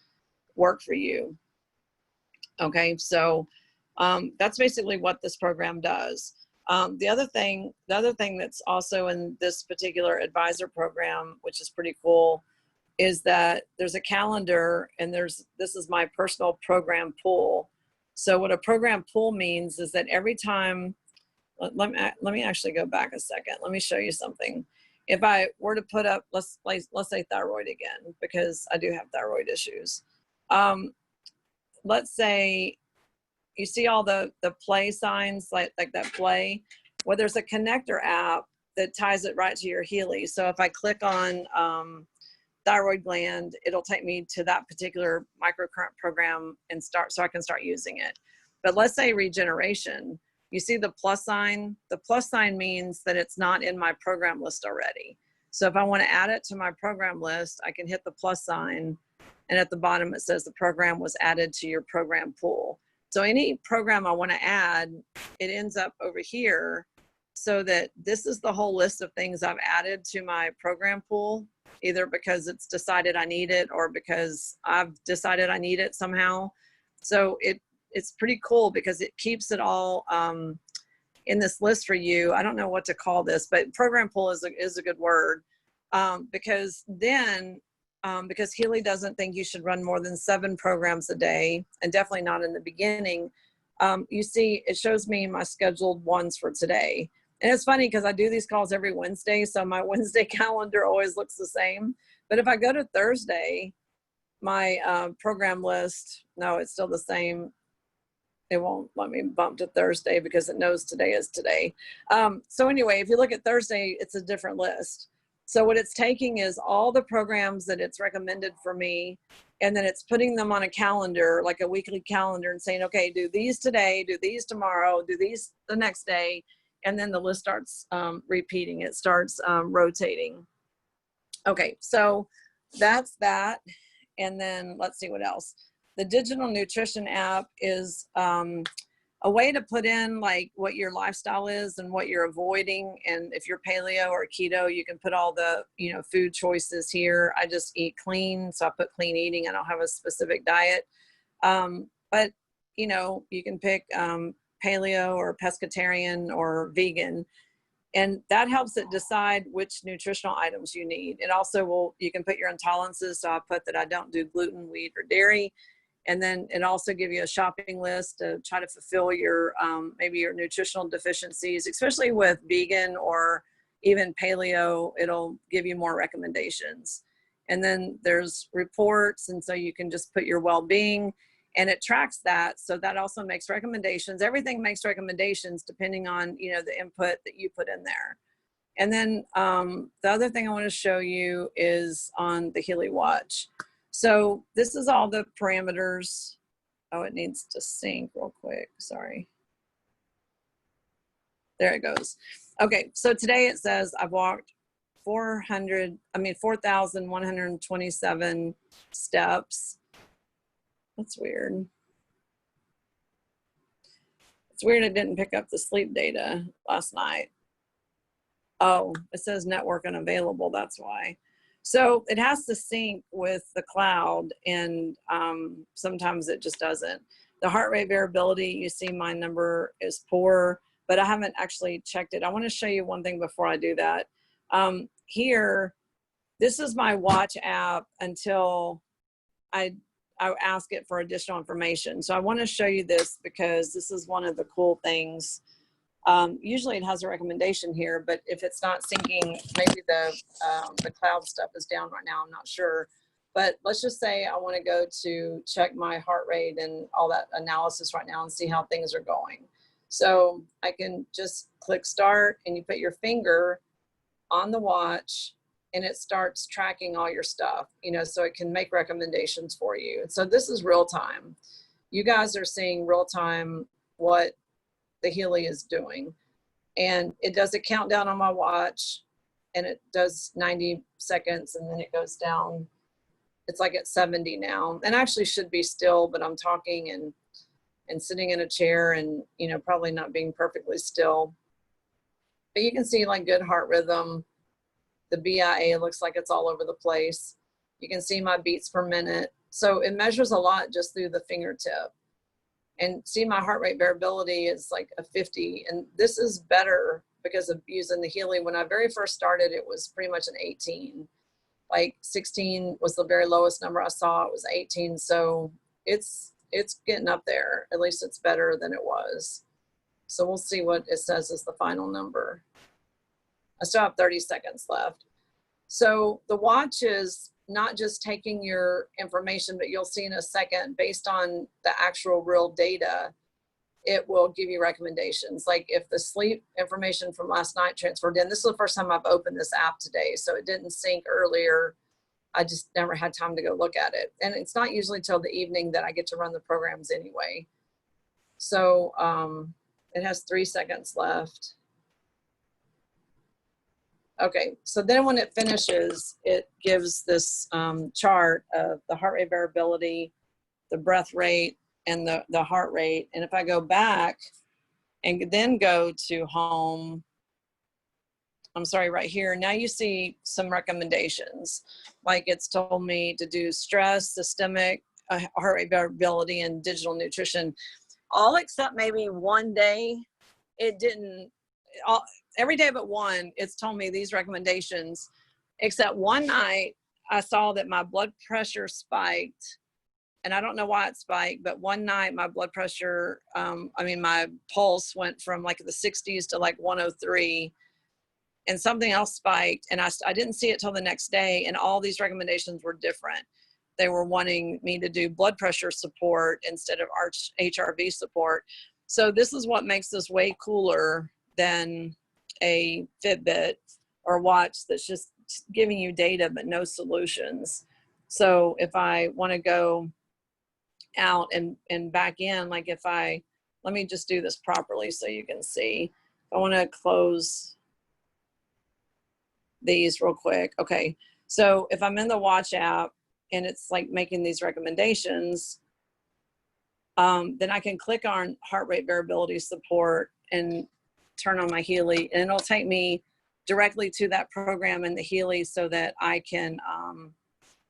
work for you. Okay, so that's basically what this program does. The other thing that's also in this particular advisor program, which is pretty cool, is that there's a calendar, and this is my personal program pool. So what a program pool means is that every time, let me actually go back a second. Let me show you something. If I were to put up, let's say thyroid again, because I do have thyroid issues. Let's say you see all the play signs, like that play. Well, there's a connector app that ties it right to your Healy. So if I click on thyroid gland, it'll take me to that particular microcurrent program and so I can start using it. But let's say regeneration, you see the plus sign? The plus sign means that it's not in my program list already. So if I want to add it to my program list, I can hit the plus sign, and at the bottom it says the program was added to your program pool. So any program I want to add, it ends up over here, so that this is the whole list of things I've added to my program pool, either because it's decided I need it or because I've decided I need it somehow. So it's pretty cool because it keeps it all in this list for you. I don't know what to call this, but program pool is a good word, because then, because Healy doesn't think you should run more than 7 programs a day, and definitely not in the beginning. You see, it shows me my scheduled ones for today. And it's funny because I do these calls every Wednesday, so my Wednesday calendar always looks the same. But if I go to Thursday, my program list, no, it's still the same. It won't let me bump to Thursday because it knows today is today. So anyway, if you look at Thursday, it's a different list. So what it's taking is all the programs that it's recommended for me, and then it's putting them on a calendar, like a weekly calendar, and saying, okay, do these today, do these tomorrow, do these the next day. And then the list starts repeating. It starts rotating. Okay, so that's that. And then let's see what else. The digital nutrition app is a way to put in like what your lifestyle is and what you're avoiding. And if you're paleo or keto, you can put all the, you know, food choices here. I just eat clean, so I put clean eating. I don't have a specific diet. But, you know, you can pick paleo or pescatarian or vegan. And that helps it decide which nutritional items you need. It also will, you can put your intolerances. So I put that I don't do gluten, wheat, or dairy. And then it also give you a shopping list to try to fulfill your, maybe your nutritional deficiencies, especially with vegan or even paleo, it'll give you more recommendations. And then there's reports. And so you can just put your well-being, and it tracks that. So that also makes recommendations. Everything makes recommendations depending on, you know, the input that you put in there. And then the other thing I want to show you is on the Healy Watch. So this is all the parameters Oh, it needs to sync real quick. Sorry. There it goes. Okay, so today it says I've walked 4,127 steps. That's weird. It's weird it didn't pick up the sleep data last night. Oh, it says network unavailable, that's why. So it has to sync with the cloud, and sometimes it just doesn't. The heart rate variability, you see my number is poor, but I haven't actually checked it. I want to show you one thing before I do that. Here, this is my watch app until I ask it for additional information. So I want to show you this because this is one of the cool things. Usually it has a recommendation here, but if it's not syncing, maybe the cloud stuff is down right now, I'm not sure. But let's just say I want to go to check my heart rate and all that analysis right now and see how things are going. So I can just click start, and you put your finger on the watch and it starts tracking all your stuff, you know, so it can make recommendations for you. And so this is real time. You guys are seeing real time what the Healy is doing. And it does a countdown on my watch, and it does 90 seconds, and then it goes down. It's like at 70 now, and actually should be still, but I'm talking and sitting in a chair and, you know, probably not being perfectly still. But you can see like good heart rhythm. The BIA looks like it's all over the place. You can see my beats per minute. So it measures a lot just through the fingertip. And see, my heart rate variability is like a 50. And this is better because of using the Healy. When I very first started, it was pretty much an 18. Like 16 was the very lowest number I saw. It was 18. So it's getting up there. At least it's better than it was. So we'll see what it says is the final number. I still have 30 seconds left. So the watch is not just taking your information, but you'll see in a second, based on the actual real data, it will give you recommendations. Like if the sleep information from last night transferred in, this is the first time I've opened this app today, so it didn't sync earlier. I just never had time to go look at it. And it's not usually till the evening that I get to run the programs anyway. So it has 3 seconds left. Okay, so then when it finishes, it gives this chart of the heart rate variability, the breath rate, and the heart rate. And if I go back and then go to home, I'm sorry, right here, now you see some recommendations. Like it's told me to do stress, systemic, heart rate variability, and digital nutrition. All except maybe one day, it didn't. Every day but one, it's told me these recommendations, except one night I saw that my blood pressure spiked, and I don't know why it spiked, but one night my blood pressure, my pulse went from like the 60s to like 103, and something else spiked, and I didn't see it till the next day, and all these recommendations were different. They were wanting me to do blood pressure support instead of HRV support. So this is what makes this way cooler than a Fitbit or watch that's just giving you data but no solutions. So if I want to go out and back in, like if let me just do this properly so you can see. I want to close these real quick. Okay, so if I'm in the watch app and it's like making these recommendations, then I can click on heart rate variability support and turn on my Healy, and it'll take me directly to that program in the Healy so that I can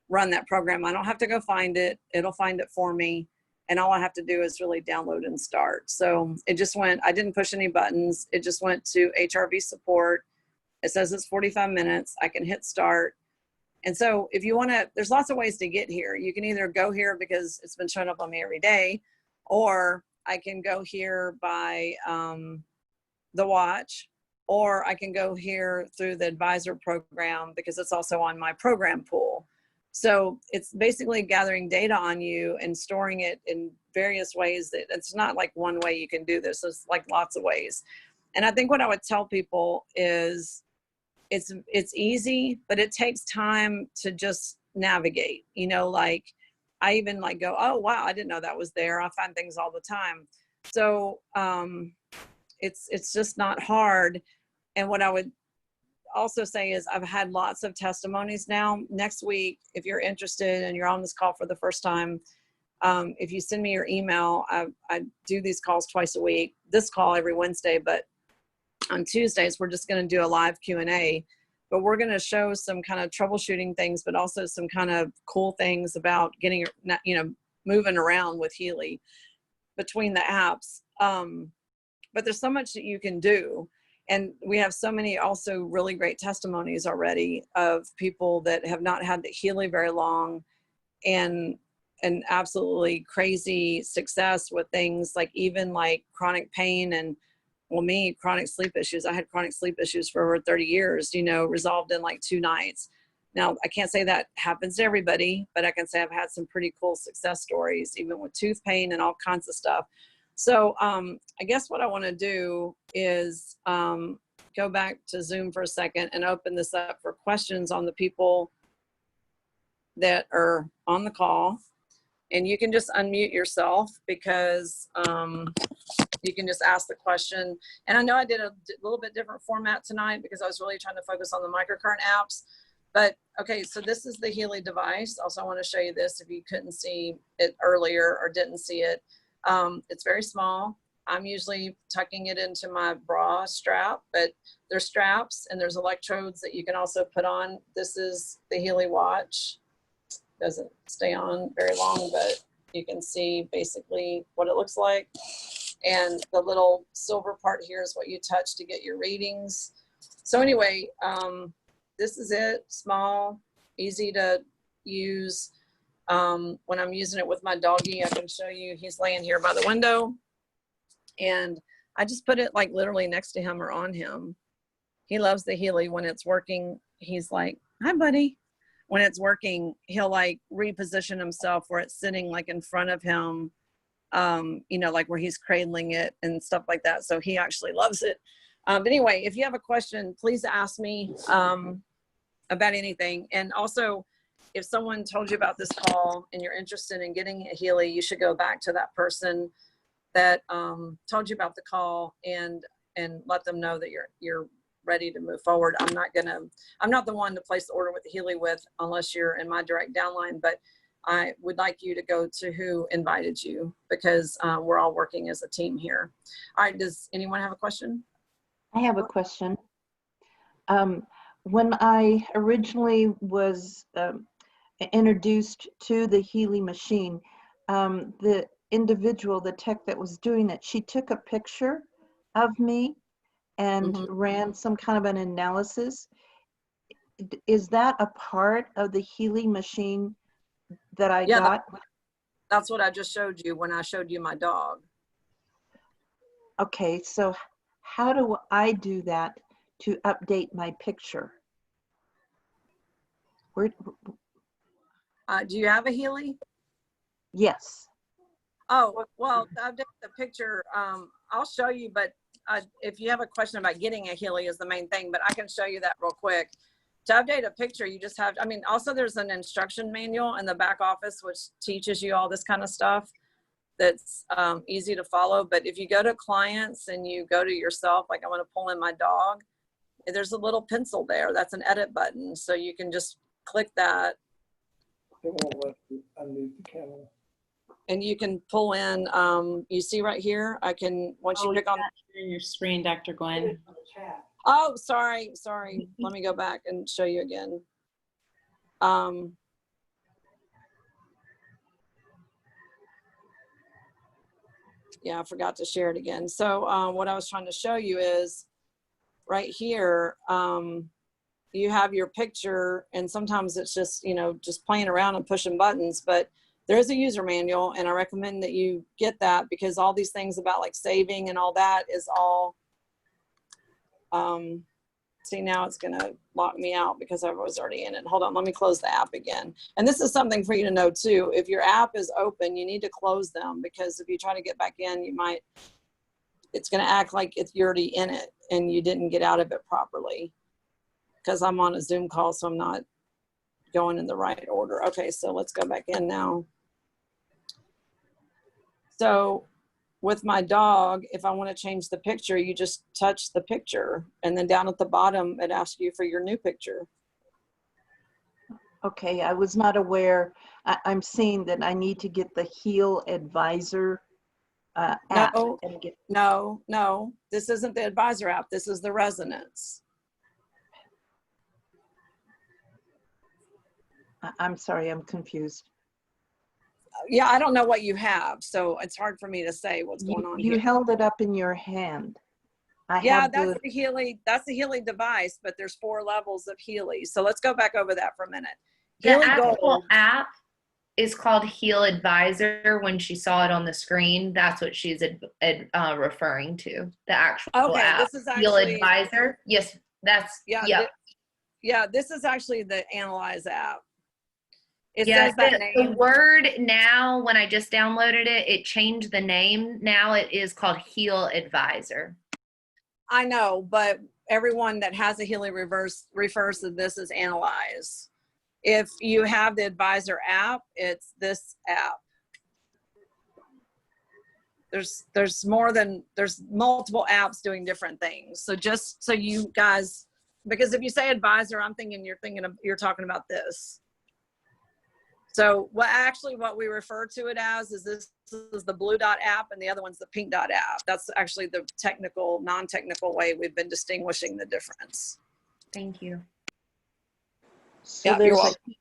run that program. I don't have to go find it. It'll find it for me. And all I have to do is really download and start. So it just went, I didn't push any buttons. It just went to HRV support. It says it's 45 minutes. I can hit start. And so if you want to, there's lots of ways to get here. You can either go here because it's been showing up on me every day, or I can go here by the watch, or I can go here through the advisor program because it's also on my program pool. So it's basically gathering data on you and storing it in various ways. That it's not like one way you can do this. It's like lots of ways. And I think what I would tell people is it's easy, but it takes time to just navigate. You know, like I even like go, oh, wow, I didn't know that was there. I find things all the time. So it's just not hard. And what I would also say is I've had lots of testimonies now. Next week, if you're interested and you're on this call for the first time, if you send me your email, I do these calls twice a week, this call every Wednesday, but on Tuesdays, we're just going to do a live Q&A, but we're going to show some kind of troubleshooting things, but also some kind of cool things about getting, you know, moving around with Healy between the apps. But there's so much that you can do. And we have so many also really great testimonies already of people that have not had the Healy very long and absolutely crazy success with things like even like chronic pain and, well, me, chronic sleep issues. I had chronic sleep issues for over 30 years, you know, resolved in like 2 nights. Now, I can't say that happens to everybody, but I can say I've had some pretty cool success stories, even with tooth pain and all kinds of stuff. So I guess what I want to do is go back to Zoom for a second and open this up for questions on the people that are on the call. And you can just unmute yourself because you can just ask the question. And I know I did a little bit different format tonight because I was really trying to focus on the microcurrent apps. But okay, so this is the Healy device. Also, I want to show you this if you couldn't see it earlier or didn't see it. It's very small. I'm usually tucking it into my bra strap, but there's straps and there's electrodes that you can also put on. This is the Healy watch. Doesn't stay on very long, but you can see basically what it looks like. And the little silver part here is what you touch to get your readings. So anyway, this is it, small, easy to use. When I'm using it with my doggy, I can show you, he's laying here by the window. And I just put it like literally next to him or on him. He loves the Healy. When it's working, he's like, hi, buddy. When it's working, he'll like reposition himself where it's sitting like in front of him, you know, like where he's cradling it and stuff like that. So he actually loves it. But anyway, if you have a question, please ask me about anything. And also, if someone told you about this call and you're interested in getting a Healy, you should go back to that person that told you about the call and let them know that you're ready to move forward. I'm not the one to place the order with the Healy with unless you're in my direct downline, but I would like you to go to who invited you because we're all working as a team here. All right, does anyone have a question? I have a question. When I originally was introduced to the Healy machine, the individual, the tech that was doing it, she took a picture of me and ran some kind of an analysis. Is that a part of the Healy machine that I got? That's what I just showed you when I showed you my dog. Okay, so how do I do that to update my picture? Where? Do you have a Healy? Yes. Oh, well, to update the picture, I'll show you, but if you have a question about getting a Healy is the main thing, but I can show you that real quick. To update a picture, you just have, I mean, also there's an instruction manual in the back office, which teaches you all this kind of stuff that's easy to follow. But if you go to clients and you go to yourself, like I want to pull in my dog, there's a little pencil there. That's an edit button. So you can just click that. It won't let you unmute the camera. And you can pull in, you see right here, I can, once you click on your screen, Dr. Gwen. Oh, sorry. Let me go back and show you again. Yeah, I forgot to share it again. So what I was trying to show you is right here, you have your picture and sometimes it's just, you know, just playing around and pushing buttons, but there is a user manual and I recommend that you get that because all these things about like saving and all that is all, see now it's gonna lock me out because I was already in it. Hold on, let me close the app again. And this is something for you to know too. If your app is open, you need to close them because if you try to get back in, you might, it's gonna act like you're already in it and you didn't get out of it properly because I'm on a Zoom call, so I'm not going in the right order. Okay, so let's go back in now. So with my dog, if I want to change the picture, you just touch the picture, and then down at the bottom, it asks you for your new picture. Okay, I was not aware. I'm seeing that I need to get the Heal Advisor app. No, and get, no, this isn't the advisor app. This is the resonance. I'm sorry, I'm confused. Yeah, I don't know what you have, so it's hard for me to say what's going on You here. held it up in your hand. Yeah, that's the Healy. That's the Healy device, but there's 4 levels of Healy. So let's go back over that for a minute. The Healy actual Gold. app is called Heal Advisor. When she saw it on the screen, that's what she's referring to. The actual Okay, app. this is Heal actually Advisor. Yes, that's yeah. Yeah, this is actually the Analyze app. It yeah, says that the name. word now, when I just downloaded it, it changed the name. Now it is called Heal Advisor. I know, but everyone that has a Healy refers to this as Analyze. If you have the Advisor app, it's this app. There's multiple apps doing different things. So just so you guys, because if you say Advisor, I'm thinking you're talking about this. So what we refer to it as is this is the blue dot app, and the other one's the pink dot app. That's actually the technical, non-technical way we've been distinguishing the difference. Thank you. So Yeah, there's you're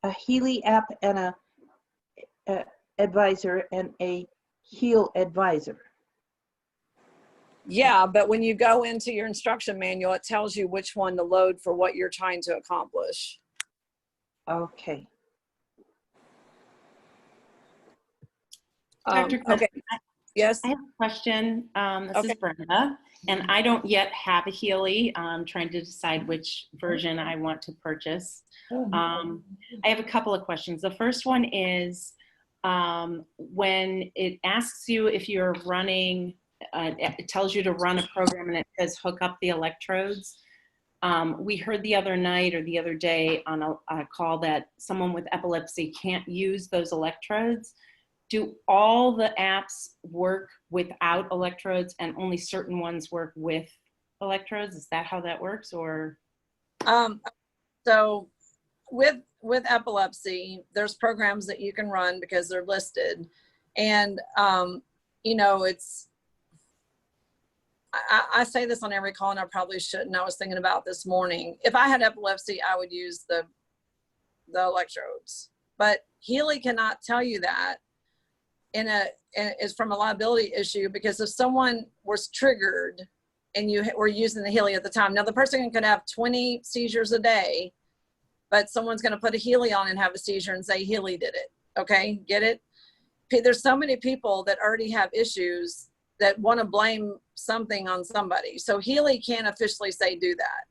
a Healy app and a advisor and a Heal Advisor. Yeah, but when you go into your instruction manual, it tells you which one to load for what you're trying to accomplish. Okay. Dr. Okay. Yes. I have a question. This Okay. is Brenda, and I don't yet have a Healy. I'm trying to decide which version I want to purchase. I have a couple of questions. The first one is when it asks you if you're running, it tells you to run a program and it says hook up the electrodes. We heard the other night or the other day on a call that someone with epilepsy can't use those electrodes. Do all the apps work without electrodes and only certain ones work with electrodes? Is that how that works, or? So with epilepsy, there's programs that you can run because they're listed. And, you know, I say this on every call, and I probably shouldn't. I was thinking about this morning. If I had epilepsy, I would use the electrodes. But Healy cannot tell you that. Is from a liability issue, because if someone was triggered and you were using the Healy at the time, now the person could have 20 seizures a day, but someone's going to put a Healy on and have a seizure and say Healy did it. Okay, get it? There's so many people that already have issues that want to blame something on somebody. So Healy can't officially say do that.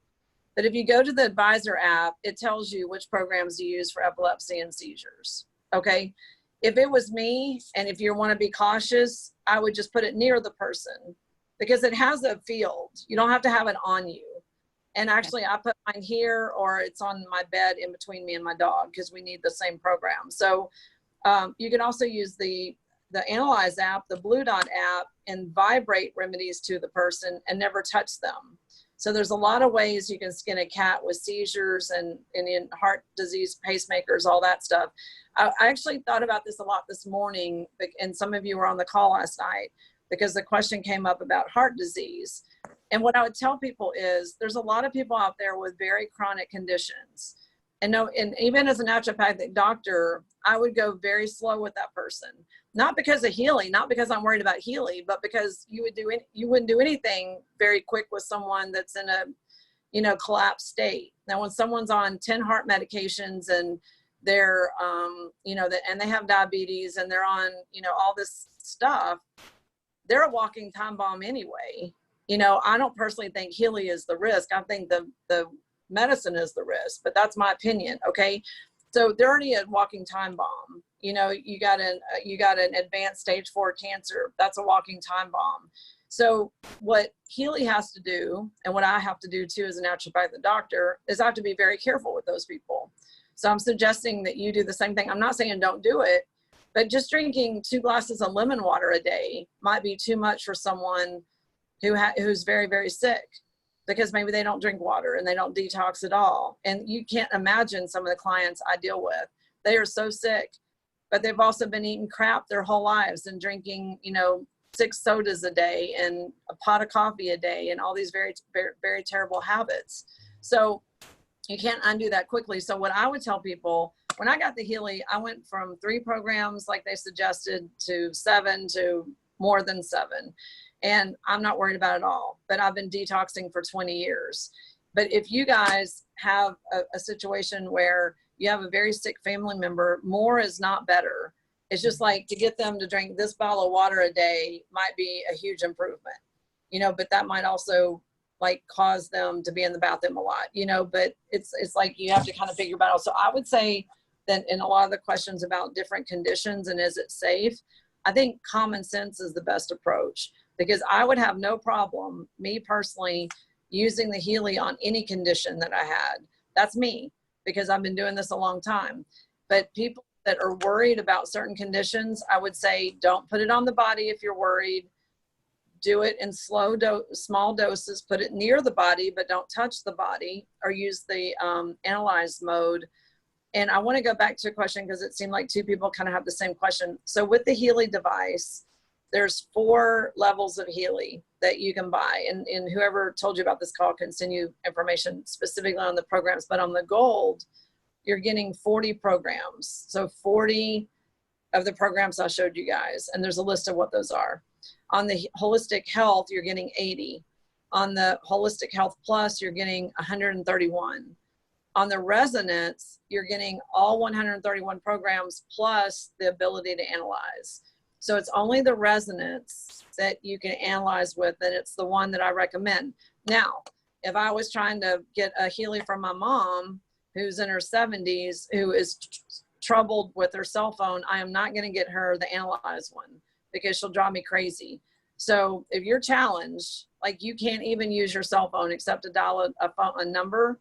But if you go to the Advisor app, it tells you which programs to use for epilepsy and seizures. Okay. If it was me, and if you want to be cautious, I would just put it near the person, because it has a field. You don't have to have it on you. And actually, I put mine here, or it's on my bed in between me and my dog, because we need the same program. So you can also use the Analyze app, the Blue Dot app, and vibrate remedies to the person and never touch them. So there's a lot of ways you can skin a cat with seizures and in heart disease, pacemakers, all that stuff. I actually thought about this a lot this morning, and some of you were on the call last night, because the question came up about heart disease. And what I would tell people is there's a lot of people out there with very chronic conditions. And even as a naturopathic doctor, I would go very slow with that person. Not because of Healy, not because I'm worried about Healy, but because you wouldn't do anything very quick with someone that's in a collapsed state. Now, when someone's on 10 heart medications and they're and they have diabetes and they're on all this stuff, they're a walking time bomb anyway. I don't personally think Healy is the risk. I think the medicine is the risk, but that's my opinion. Okay. So they're already a walking time bomb. You got an advanced stage 4 cancer. That's a walking time bomb. So what Healy has to do, and what I have to do too as a naturopathic doctor, is I have to be very careful with those people. So I'm suggesting that you do the same thing. I'm not saying don't do it, But just drinking 2 glasses of lemon water a day might be too much for someone who's very, very sick, because maybe they don't drink water and they don't detox at all. And you can't imagine some of the clients I deal with. They are so sick, but they've also been eating crap their whole lives and drinking, 6 sodas a day and a pot of coffee a day and all these very, very, very terrible habits. So you can't undo that quickly. So what I would tell people, when I got the Healy, I went from 3 programs like they suggested to 7 to more than 7. And I'm not worried about it all, but I've been detoxing for 20 years. But if you guys have a situation where you have a very sick family member, more is not better. It's just like to get them to drink this bottle of water a day might be a huge improvement, but that might also like cause them to be in the bathroom a lot, but it's like you have to kind of figure it out. So I would say that in a lot of the questions about different conditions and is it safe, I think common sense is the best approach, because I would have no problem, me personally, using the Healy on any condition that I had. That's me, because I've been doing this a long time. But people that are worried about certain conditions, I would say don't put it on the body if you're worried. Do it in small doses, put it near the body, but don't touch the body, or use the analyze mode. And I want to go back to a question because it seemed like 2 people kind of have the same question. So with the Healy device, there's 4 levels of Healy that you can buy. And whoever told you about this call can send you information specifically on the programs. But on the gold, you're getting 40 programs. So 40 of the programs I showed you guys. And there's a list of what those are. On the holistic health, you're getting 80. On the holistic health plus, you're getting 131. On the resonance, you're getting all 131 programs plus the ability to analyze. So it's only the resonance that you can analyze with, and it's the one that I recommend. Now, if I was trying to get a Healy from my mom, who's in her 70s, who is troubled with her cell phone, I am not going to get her the analyze one, because she'll drive me crazy. So if you're challenged, like you can't even use your cell phone except to dial a number,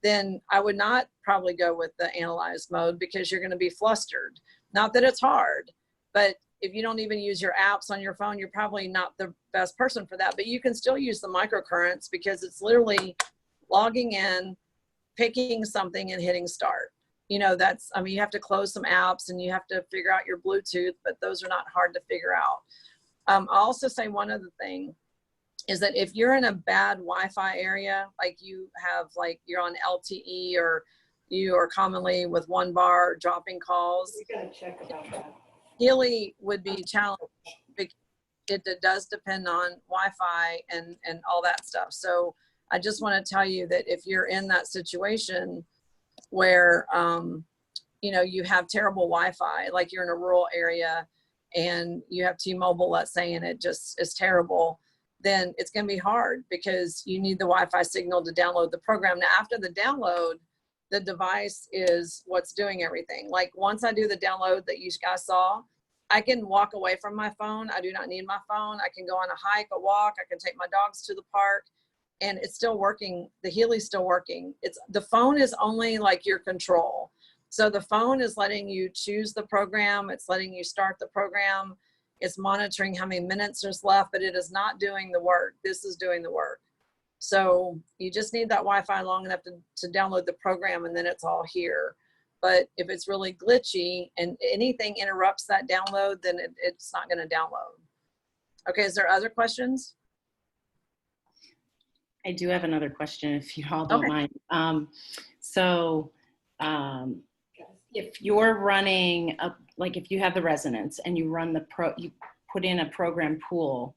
then I would not probably go with the analyze mode, because you're going to be flustered. Not that it's hard, but if you don't even use your apps on your phone, you're probably not the best person for that. But you can still use the microcurrents, because it's literally logging in, picking something and hitting start. You have to close some apps and you have to figure out your Bluetooth, but those are not hard to figure out. I'll also say one other thing is that if you're in a bad Wi-Fi area, like you're on LTE, or you are commonly with 1 bar dropping calls, We gotta check about that. Healy would be challenged, because it does depend on Wi-Fi and all that stuff. So I just want to tell you that if you're in that situation where, you have terrible Wi-Fi, like you're in a rural area and you have T-Mobile, let's say, and it just is terrible, then it's going to be hard, because you need the Wi-Fi signal to download the program. Now, after the download, the device is what's doing everything. Like once I do the download that you guys saw, I can walk away from my phone. I do not need my phone. I can go on a hike, a walk. I can take my dogs to the park, and it's still working. The Healy's still working. The phone is only like your control. So the phone is letting you choose the program. It's letting you start the program. It's monitoring how many minutes there's left, but it is not doing the work. This is doing the work. So you just need that Wi-Fi long enough to download the program, and then it's all here. But if it's really glitchy and anything interrupts that download, then it's not going to download. Okay, is there other questions? I do have another question, if you all don't mind. If you're running, if you have the resonance and you run you put in a program pool,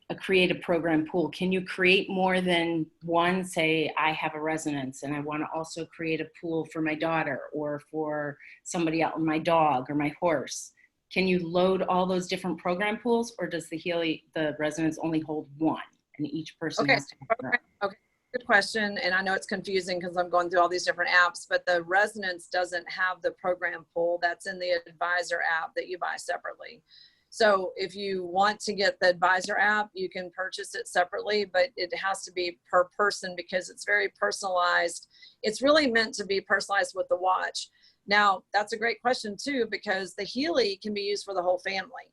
a creative program pool, can you create more than one? Say I have a resonance and I want to also create a pool for my daughter or for somebody else, my dog or my horse. Can you load all those different program pools, or does the resonance only hold one and each person has to have their own? Okay, good question. And I know it's confusing because I'm going through all these different apps, but the resonance doesn't have the program pool. That's in the advisor app that you buy separately. So if you want to get the advisor app, you can purchase it separately, but it has to be per person because it's very personalized. It's really meant to be personalized with the watch. Now, that's a great question too, because the Healy can be used for the whole family.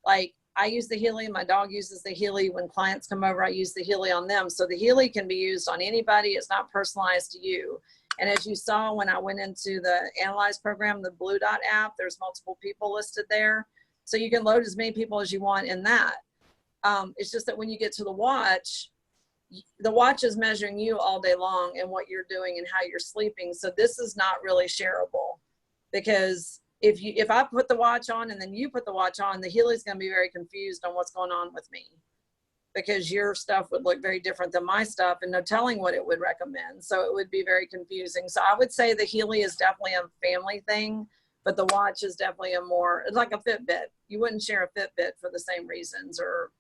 Like I use the Healy, my dog uses the Healy. When clients come over, I use the Healy on them. So the Healy can be used on anybody. It's not personalized to you. And as you saw when I went into the Analyze program, the Blue Dot app, there's multiple people listed there. So you can load as many people as you want in that. It's just that when you get to the watch is measuring you all day long and what you're doing and how you're sleeping. So this is not really shareable, because if I put the watch on and then you put the watch on, the Healy's going to be very confused on what's going on with me, because your stuff would look very different than my stuff and no telling what it would recommend. So it would be very confusing. So I would say the Healy is definitely a family thing, but the watch is definitely it's like a Fitbit. You wouldn't share a Fitbit for the same reasons, or,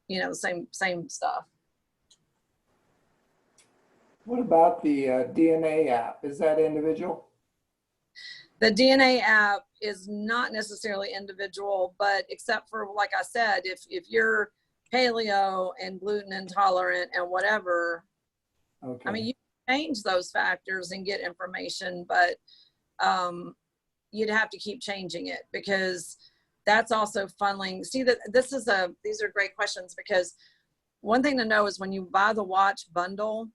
you know, same stuff. What about the DNA app? Is that individual? The DNA app is not necessarily individual, but except for, like I said, if you're paleo and gluten intolerant and whatever, Okay. I mean, you can change those factors and get information, but you'd have to keep changing it, because that's also funneling. See, these are great questions, because one thing to know is when you buy the watch bundle,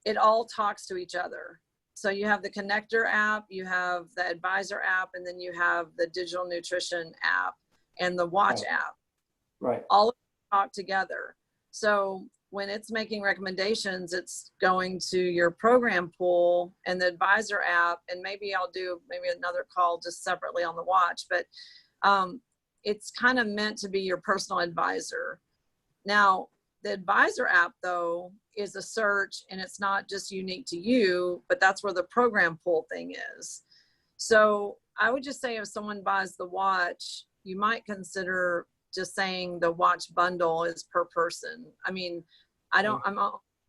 it all talks to each other. So you have the connector app, you have the advisor app, and then you have the digital nutrition app and the watch app. Right. All of them talk together. So when it's making recommendations, it's going to your program pool and the advisor app, and maybe I'll do another call just separately on the watch, but it's kind of meant to be your personal advisor. Now, the advisor app though is a search, and it's not just unique to you, but that's where the program pool thing is. So I would just say if someone buys the watch, you might consider just saying the watch bundle is per person. I mean, I'm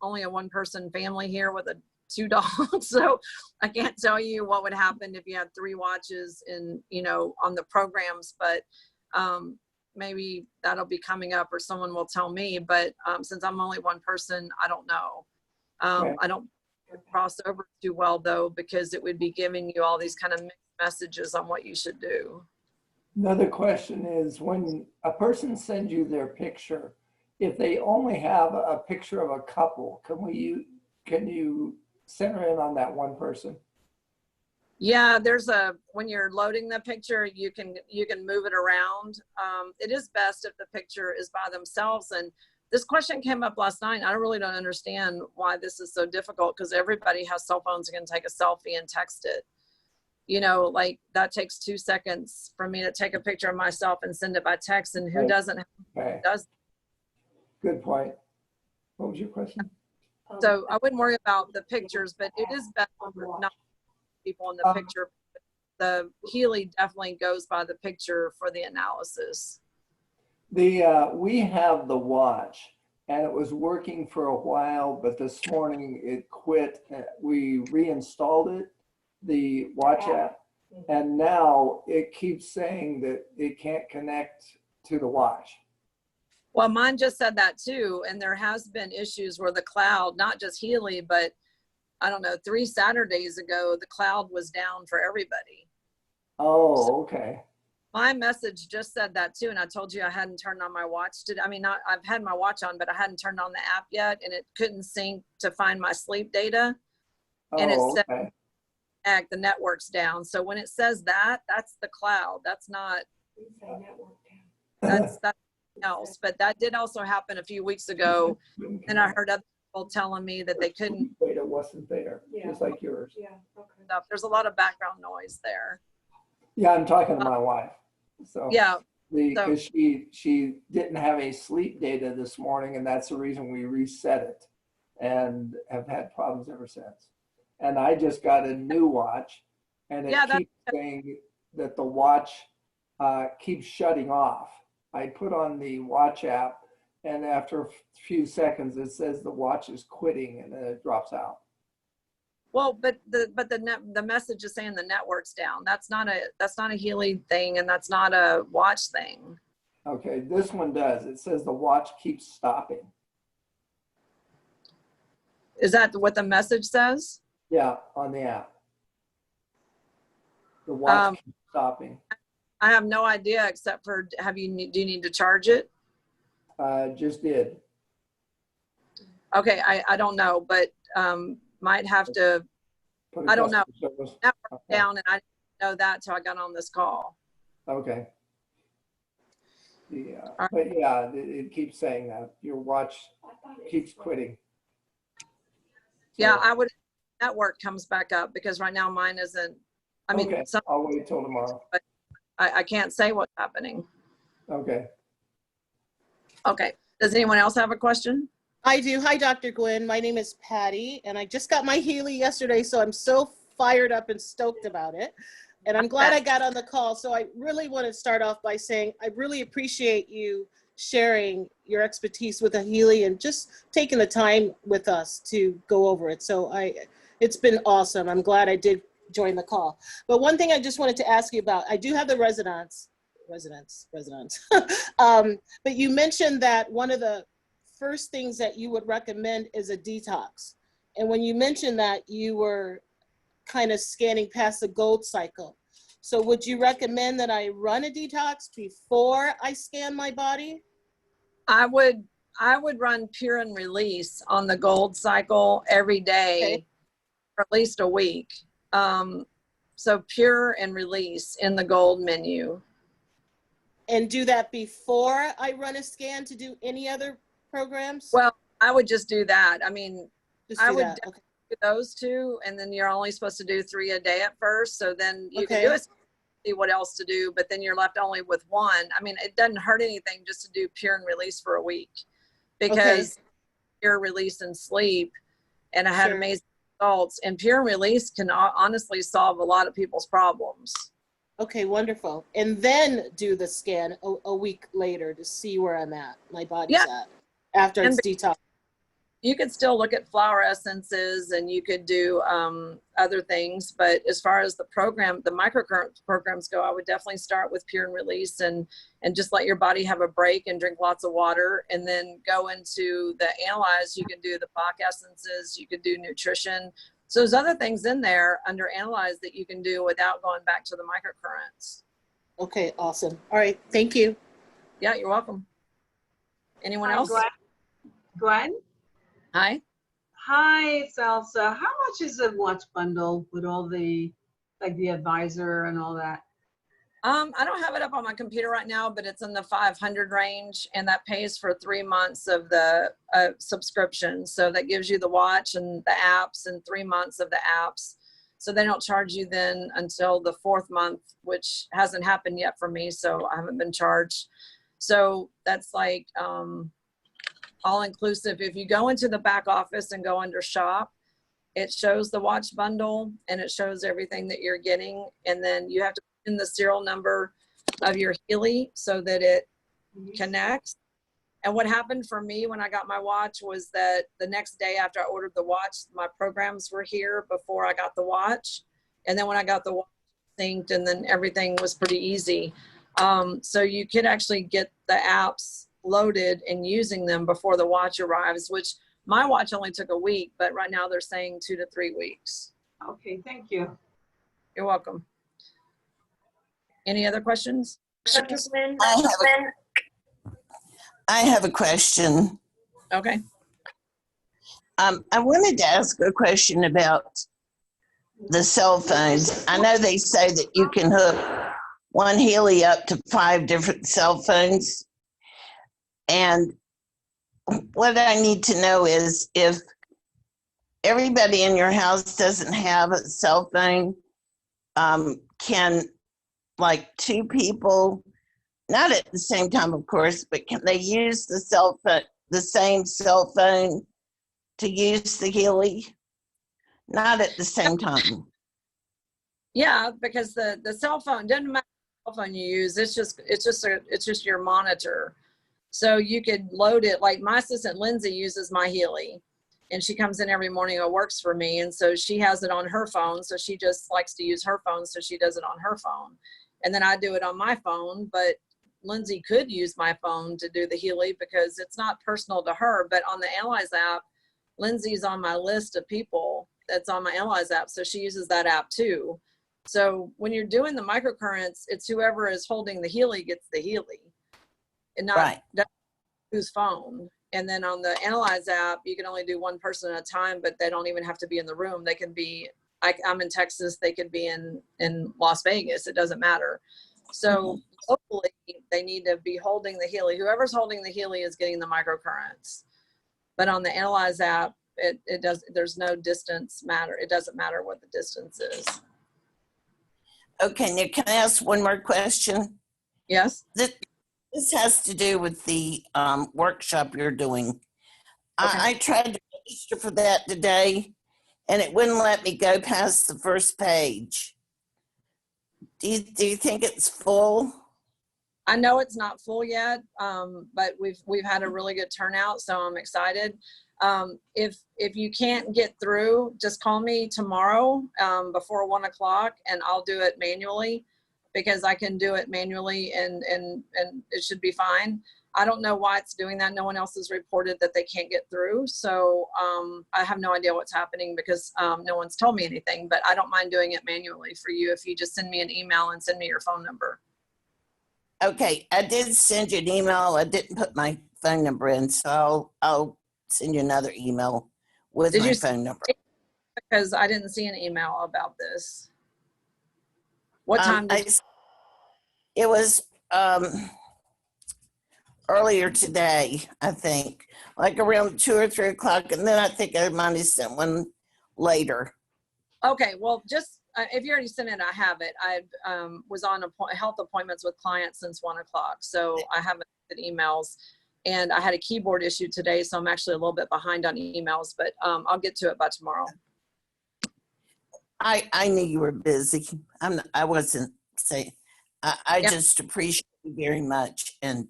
only a one-person family here with 2 dogs, so I can't tell you what would happen if you had 3 watches in, you know, on the programs, but maybe that'll be coming up or someone will tell me, but since I'm only one person, I don't know. Okay. I don't cross over too well though, because it would be giving you all these kind of mixed messages on what you should do. Another question is, when a person sends you their picture, if they only have a picture of a couple, can you center in on that one person? Yeah, when you're loading the picture, you can move it around. It is best if the picture is by themselves. And this question came up last night. I really don't understand why this is so difficult, because everybody has cell phones and can take a selfie and text it. You know, like that takes 2 seconds for me to take a picture of myself and send it by text, and who doesn't does. Good point. What was your question? So I wouldn't worry about the pictures, but it is better not people in the picture. The Healy definitely goes by the picture for the analysis. We have the watch, and it was working for a while, but this morning it quit. We reinstalled it, the watch app, and now it keeps saying that it can't connect to the watch. Well, mine just said that too, and there has been issues where the cloud, not just Healy, but I don't know, 3 Saturdays ago, the cloud was down for everybody. Oh, okay. My message just said that too, and I told you I hadn't turned on my watch. I've had my watch on, but I hadn't turned on the app yet, and it couldn't sync to find my sleep data. And it said, the network's down. So when it says that, that's the cloud. That's not, that's else. But that did also happen a few weeks ago, and I heard other people telling me that they couldn't. Data wasn't there, just like yours. Yeah, okay. There's a lot of background noise there. Yeah, I'm talking to my wife. So Yeah. Because she didn't have a sleep data this morning, and that's the reason we reset it, and have had problems ever since. And I just got a new watch, and it keeps saying that the watch keeps shutting off. I put on the watch app, and after a few seconds, it says the watch is quitting, and then it drops out. Well, but the message is saying the network's down. That's not a Healy thing, and that's not a watch thing. Okay, this one does. It says the watch keeps stopping. Is that what the message says? Yeah, on the app. The watch keeps stopping. I have no idea except for, do you need to charge it? Just did. Okay, I don't know, but might have to, Put a I don't know. customer service. Network Okay. down, and I didn't know that till I got on this call. Okay. Yeah, but yeah, it keeps saying that your watch keeps quitting. Yeah, So, I would, network comes back up because right now mine isn't, I mean, okay, some, I'll wait till tomorrow. I can't say what's happening. Okay. Okay, does anyone else have a question? I do. Hi, Dr. Gwynn. My name is Patty, and I just got my Healy yesterday, so I'm so fired up and stoked about it. And I'm glad I got on the call. So I really want to start off by saying I really appreciate you sharing your expertise with a Healy and just taking the time with us to go over it. So it's been awesome. I'm glad I did join the call. But one thing I just wanted to ask you about, I do have the residence. But you mentioned that one of the first things that you would recommend is a detox. And when you mentioned that, you were kind of scanning past the gold cycle. So would you recommend that I run a detox before I scan my body? I would run Pure and Release on the gold cycle every day, Okay. for at least a week. So Pure and Release in the gold menu. And do that before I run a scan to do any other programs? Well, I would just do that. I mean, just I do would that. Okay. do those two, and then you're only supposed to do 3 a day at first. So then you Okay. can do it, see what else to do, but then you're left only with one. I mean, it doesn't hurt anything just to do Pure and Release for a week, because Pure, Release, and Sleep, and I had Sure. amazing results. And Pure and Release can honestly solve a lot of people's problems. Okay, wonderful. And then do the scan a week later to see where I'm at, my body's at, after it's detox. You could still look at flower essences, and you could do other things. But as far as the program, the microcurrent programs go, I would definitely start with Pure and Release, and just let your body have a break and drink lots of water, and then go into the analyze. You can do the Bach essences, you could do nutrition. So there's other things in there under analyze that you can do without going back to the microcurrents. Okay, awesome. All right, thank you. Yeah, you're welcome. Anyone else? Gwen? Hi. Hi, it's Elsa. How much is a watch bundle with all the, like the advisor and all that? I don't have it up on my computer right now, but it's in the 500 range, and that pays for 3 months of the subscription. So that gives you the watch and the apps and 3 months of the apps. So they don't charge you then until the 4th month, which hasn't happened yet for me. So I haven't been charged. So that's like all inclusive. If you go into the back office and go under shop, it shows the watch bundle, and it shows everything that you're getting. And then you have to in the serial number of your Healy so that it connects. And what happened for me when I got my watch was that the next day after I ordered the watch, my programs were here before I got the watch. And then when I got the watch synced, and then everything was pretty easy. So you could actually get the apps loaded and using them before the watch arrives, which my watch only took a week, but right now they're saying 2 to 3 weeks. Okay, thank you. You're welcome. Any other questions? I have a question. Okay. I wanted to ask a question about the cell phones. I know they say that you can hook one Healy up to 5 different cell phones. And what I need to know is if everybody in your house doesn't have a cell phone, can like 2 people, not at the same time, of course, but can they use the cell phone, the same cell phone to use the Healy? Not at the same time. Yeah, because the cell phone doesn't matter what cell phone you use. It's just your monitor. So you could load it. Like my assistant Lindsay uses my Healy, and she comes in every morning and works for me, and so she has it on her phone. So she just likes to use her phone, so she does it on her phone, and then I do it on my phone. But Lindsay could use my phone to do the Healy because it's not personal to her. But on the Analyze app, Lindsay's on my list of people that's on my Analyze app, so she uses that app too. So when you're doing the microcurrents, it's whoever is holding the Healy gets the Healy, and not whose phone. And then on the Analyze app, you can only do one person at a time, but they don't even have to be in the room. They can be, I'm in Texas, they could be in Las Vegas. It doesn't matter. So hopefully they need to be holding the Healy. Whoever's holding the Healy is getting the microcurrents. But on the Analyze app, there's no distance matter. It doesn't matter what the distance is. Okay, Nick, can I ask one more question? Yes. This has to do with the workshop you're doing. Okay. I tried to register for that today, and it wouldn't let me go past the first page. Do you think it's full? I know it's not full yet, but we've had a really good turnout, so I'm excited. If you can't get through, just call me tomorrow before 1 o'clock, and I'll do it manually, because I can do it manually and it should be fine. I don't know why it's doing that. No one else has reported that they can't get through. So I have no idea what's happening, because no one's told me anything, but I don't mind doing it manually for you if you just send me an email and send me your phone number. Okay, I did send you an email. I didn't put my phone number in, so I'll send you another email with my phone number. Because I didn't see an email about this. What time it was earlier today, I think, like around 2 or 3 o'clock, and then I think I might have sent one later. Okay, well, just if you already sent it, I have it. I was on health appointments with clients since 1 o'clock, so I haven't sent emails, and I had a keyboard issue today, so I'm actually a little bit behind on emails, but I'll get to it by tomorrow. I knew you were busy. I wasn't saying. I just appreciate you very much, and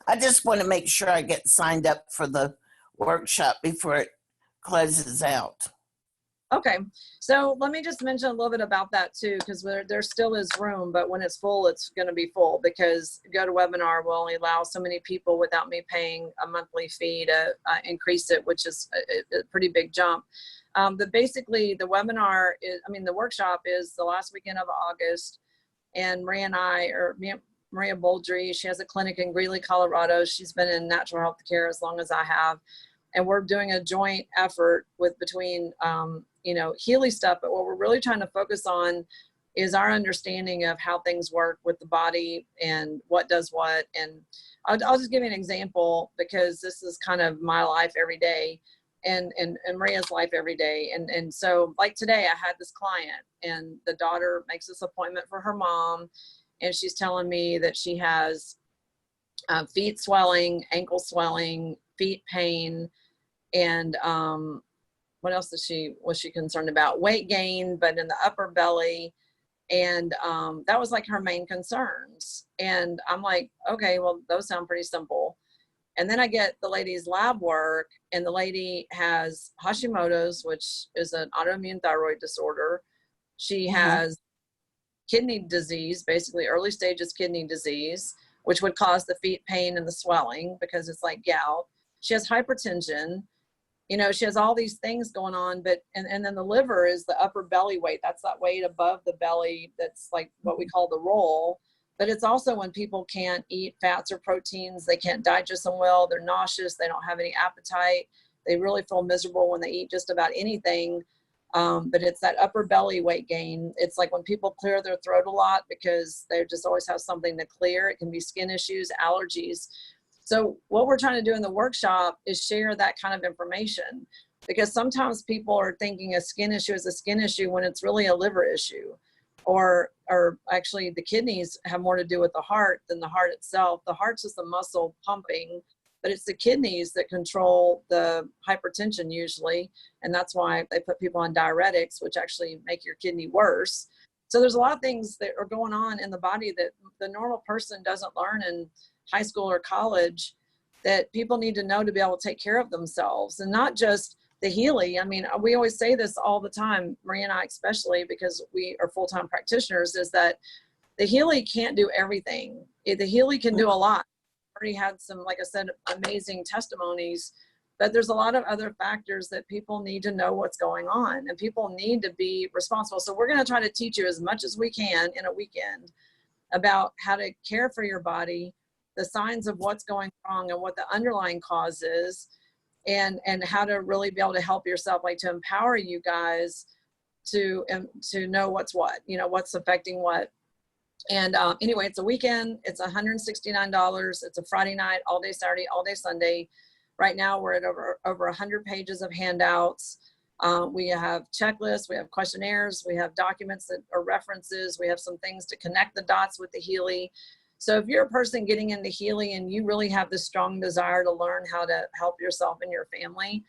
I just want to make sure I get signed up for the workshop before it closes out. Okay, so let me just mention a little bit about that too, because there still is room, but when it's full, it's going to be full, because GoToWebinar will only allow so many people without me paying a monthly fee to increase it, which is a pretty big jump. But basically the webinar is, the workshop is the last weekend of August, and Maria and I, or 𝗪𝗛𝗔𝗬𝗪, she has a clinic in Greeley, Colorado. She's been in natural health care as long as I have. And we're doing a joint effort between Healy stuff, but what we're really trying to focus on is our understanding of how things work with the body and what does what. And I'll just give you an example, because this is kind of my life every day, and Maria's life every day. And so like today I had this client, and the daughter makes this appointment for her mom, and she's telling me that she has feet swelling, ankle swelling, feet pain, and what else was she concerned about? Weight gain, but in the upper belly. And that was like her main concerns. And I'm like, okay, well, those sound pretty simple. And then I get the lady's lab work, and the lady has Hashimoto's, which is an autoimmune thyroid disorder. She has kidney disease, basically early stages kidney disease, which would cause the feet pain and the swelling, because it's like gout. She has hypertension. She has all these things going on, but, and then the liver is the upper belly weight. That's that weight above the belly. That's like what we call the roll. But it's also when people can't eat fats or proteins, they can't digest them well, they're nauseous, they don't have any appetite. They really feel miserable when they eat just about anything. But it's that upper belly weight gain. It's like when people clear their throat a lot because they just always have something to clear. It can be skin issues, allergies. So what we're trying to do in the workshop is share that kind of information, because sometimes people are thinking a skin issue is a skin issue when it's really a liver issue, or actually the kidneys have more to do with the heart than the heart itself. The heart's just the muscle pumping, but it's the kidneys that control the hypertension usually. And that's why they put people on diuretics, which actually make your kidney worse. So there's a lot of things that are going on in the body that the normal person doesn't learn in high school or college, that people need to know to be able to take care of themselves, and not just the Healy. We always say this all the time, Maria and I especially, because we are full-time practitioners, is that the Healy can't do everything. The Healy can do a lot. Already had some, like I said, amazing testimonies, But there's a lot of other factors that people need to know what's going on, and people need to be responsible. So we're going to try to teach you as much as we can in a weekend about how to care for your body, the signs of what's going wrong and what the underlying cause is, and how to really be able to help yourself, like to empower you guys to know what's what, you know, what's affecting what. And anyway, it's a weekend. It's $169. It's a Friday night, all day Saturday, all day Sunday. Right now we're at over 100 pages of handouts. We have checklists, we have questionnaires, we have documents that are references, we have some things to connect the dots with the Healy. So if you're a person getting into Healy and you really have this strong desire to learn how to help yourself and your family,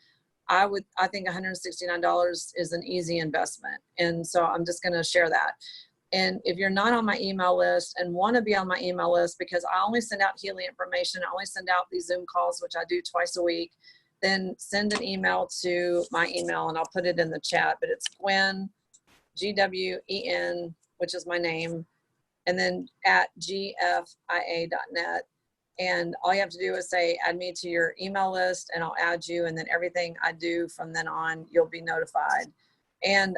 I think $169 is an easy investment. And so I'm just going to share that. And if you're not on my email list and want to be on my email list, because I only send out Healy information, I only send out these Zoom calls, which I do twice a week, then send an email to my email and I'll put it in the chat. But it's Gwen, GWEN, which is my name, and then at gfia.net. And all you have to do is say, add me to your email list, and I'll add you. And then everything I do from then on, you'll be notified. And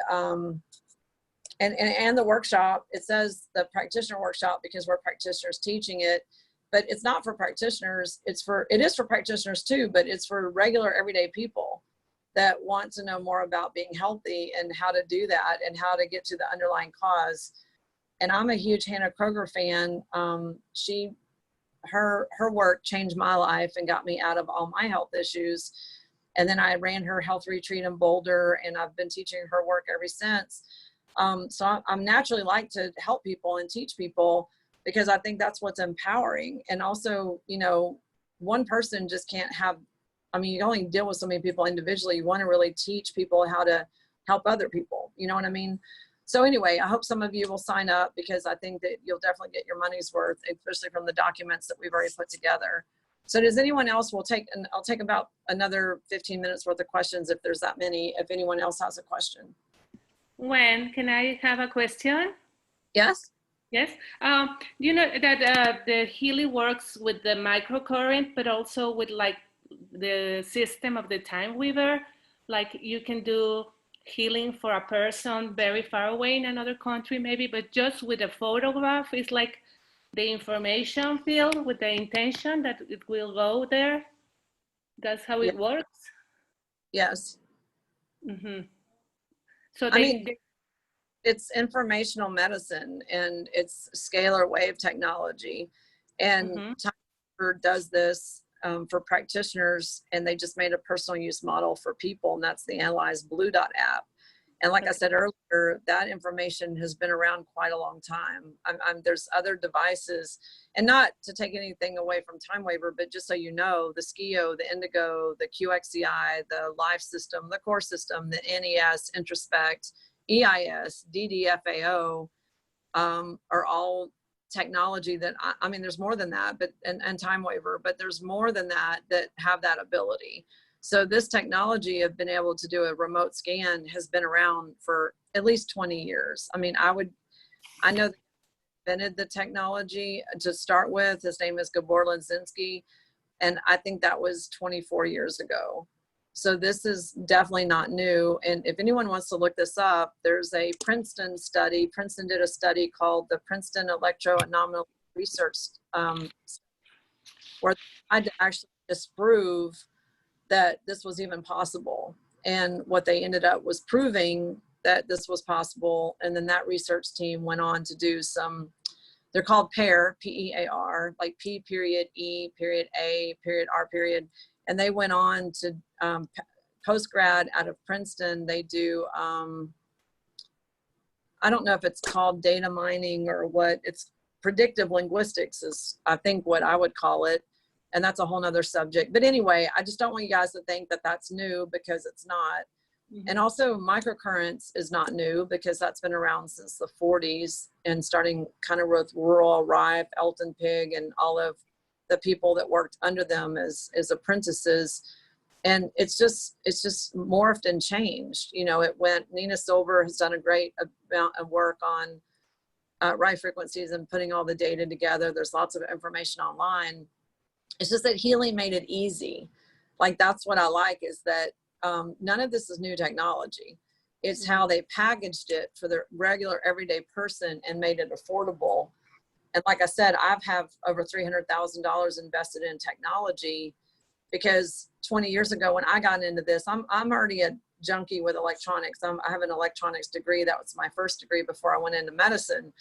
the workshop, it says the practitioner workshop because we're practitioners teaching it, but it's not for practitioners. It is for practitioners too, but it's for regular everyday people that want to know more about being healthy and how to do that and how to get to the underlying cause. And I'm a huge Hannah Kroger fan. Her work changed my life and got me out of all my health issues. And then I ran her health retreat in Boulder, and I've been teaching her work ever since. So I'm naturally like to help people and teach people because I think that's what's empowering. And also, you know, one person just can't have, I mean, you only deal with so many people individually. You want to really teach people how to help other people. You know what I mean? So anyway, I hope some of you will sign up because I think that you'll definitely get your money's worth, especially from the documents that we've already put together. So does anyone else, I'll take about another 15 minutes worth of questions if there's that many, if anyone else has a question. When can I have a question? Yes. Yes. You know that the Healy works with the microcurrent, but also with like the system of the time weaver. Like you can do healing for a person very far away in another country, maybe, but just with a photograph, it's like the information field with the intention that it will go there. That's how it works. Yes. Mm-hmm. So it's informational medicine and it's scalar wave technology. And Time Weaver does this for practitioners, and they just made a personal use model for people, and that's the Analyze Blue Dot app. And like I said earlier, that information has been around quite a long time. There's other devices, and not to take anything away from Time Weaver, but just so you know, the SKIO, the Indigo, the QXCI, the Life System, the Core System, the NES, Introspect, EIS, DDFAO are all technology that, I mean, there's more than that, but and Time Weaver, but there's more than that have that ability. So this technology of being able to do a remote scan has been around for at least 20 years. I mean, I know they invented the technology to start with. His name is 𝗪𝗪𝗔𝗬𝗪 𝗪𝗪𝗪𝗪, and I think that was 24 years ago. So this is definitely not new. And if anyone wants to look this up, there's a Princeton study. Princeton did a study called the Princeton Electro-Anomaly Research, where they tried to actually disprove that this was even possible. And what they ended up was proving that this was possible. And then that research team went on to do some, they're called PEAR, P-E-A-R, like P period E period A period R period. And they went on to post-grad out of Princeton. They do, I don't know if it's called data mining or what, it's predictive linguistics is, I think, what I would call it. And that's a whole nother subject. But anyway, I just don't want you guys to think that that's new, because it's not. And also microcurrents is not new, because that's been around since the 40s, and starting kind of with Rural Rife, Elton Pig, and all of the people that worked under them as apprentices. And it's just morphed and changed. You know, Nina Silver has done a great amount of work on Rife frequencies and putting all the data together. There's lots of information online. It's just that Healy made it easy. Like, that's what I like, is that none of this is new technology. It's how they packaged it for the regular everyday person and made it affordable. And like I said, I've have over $300,000 invested in technology, because 20 years ago when I got into this, I'm already a junkie with electronics. I have an electronics degree. That was my first degree before I went into medicine.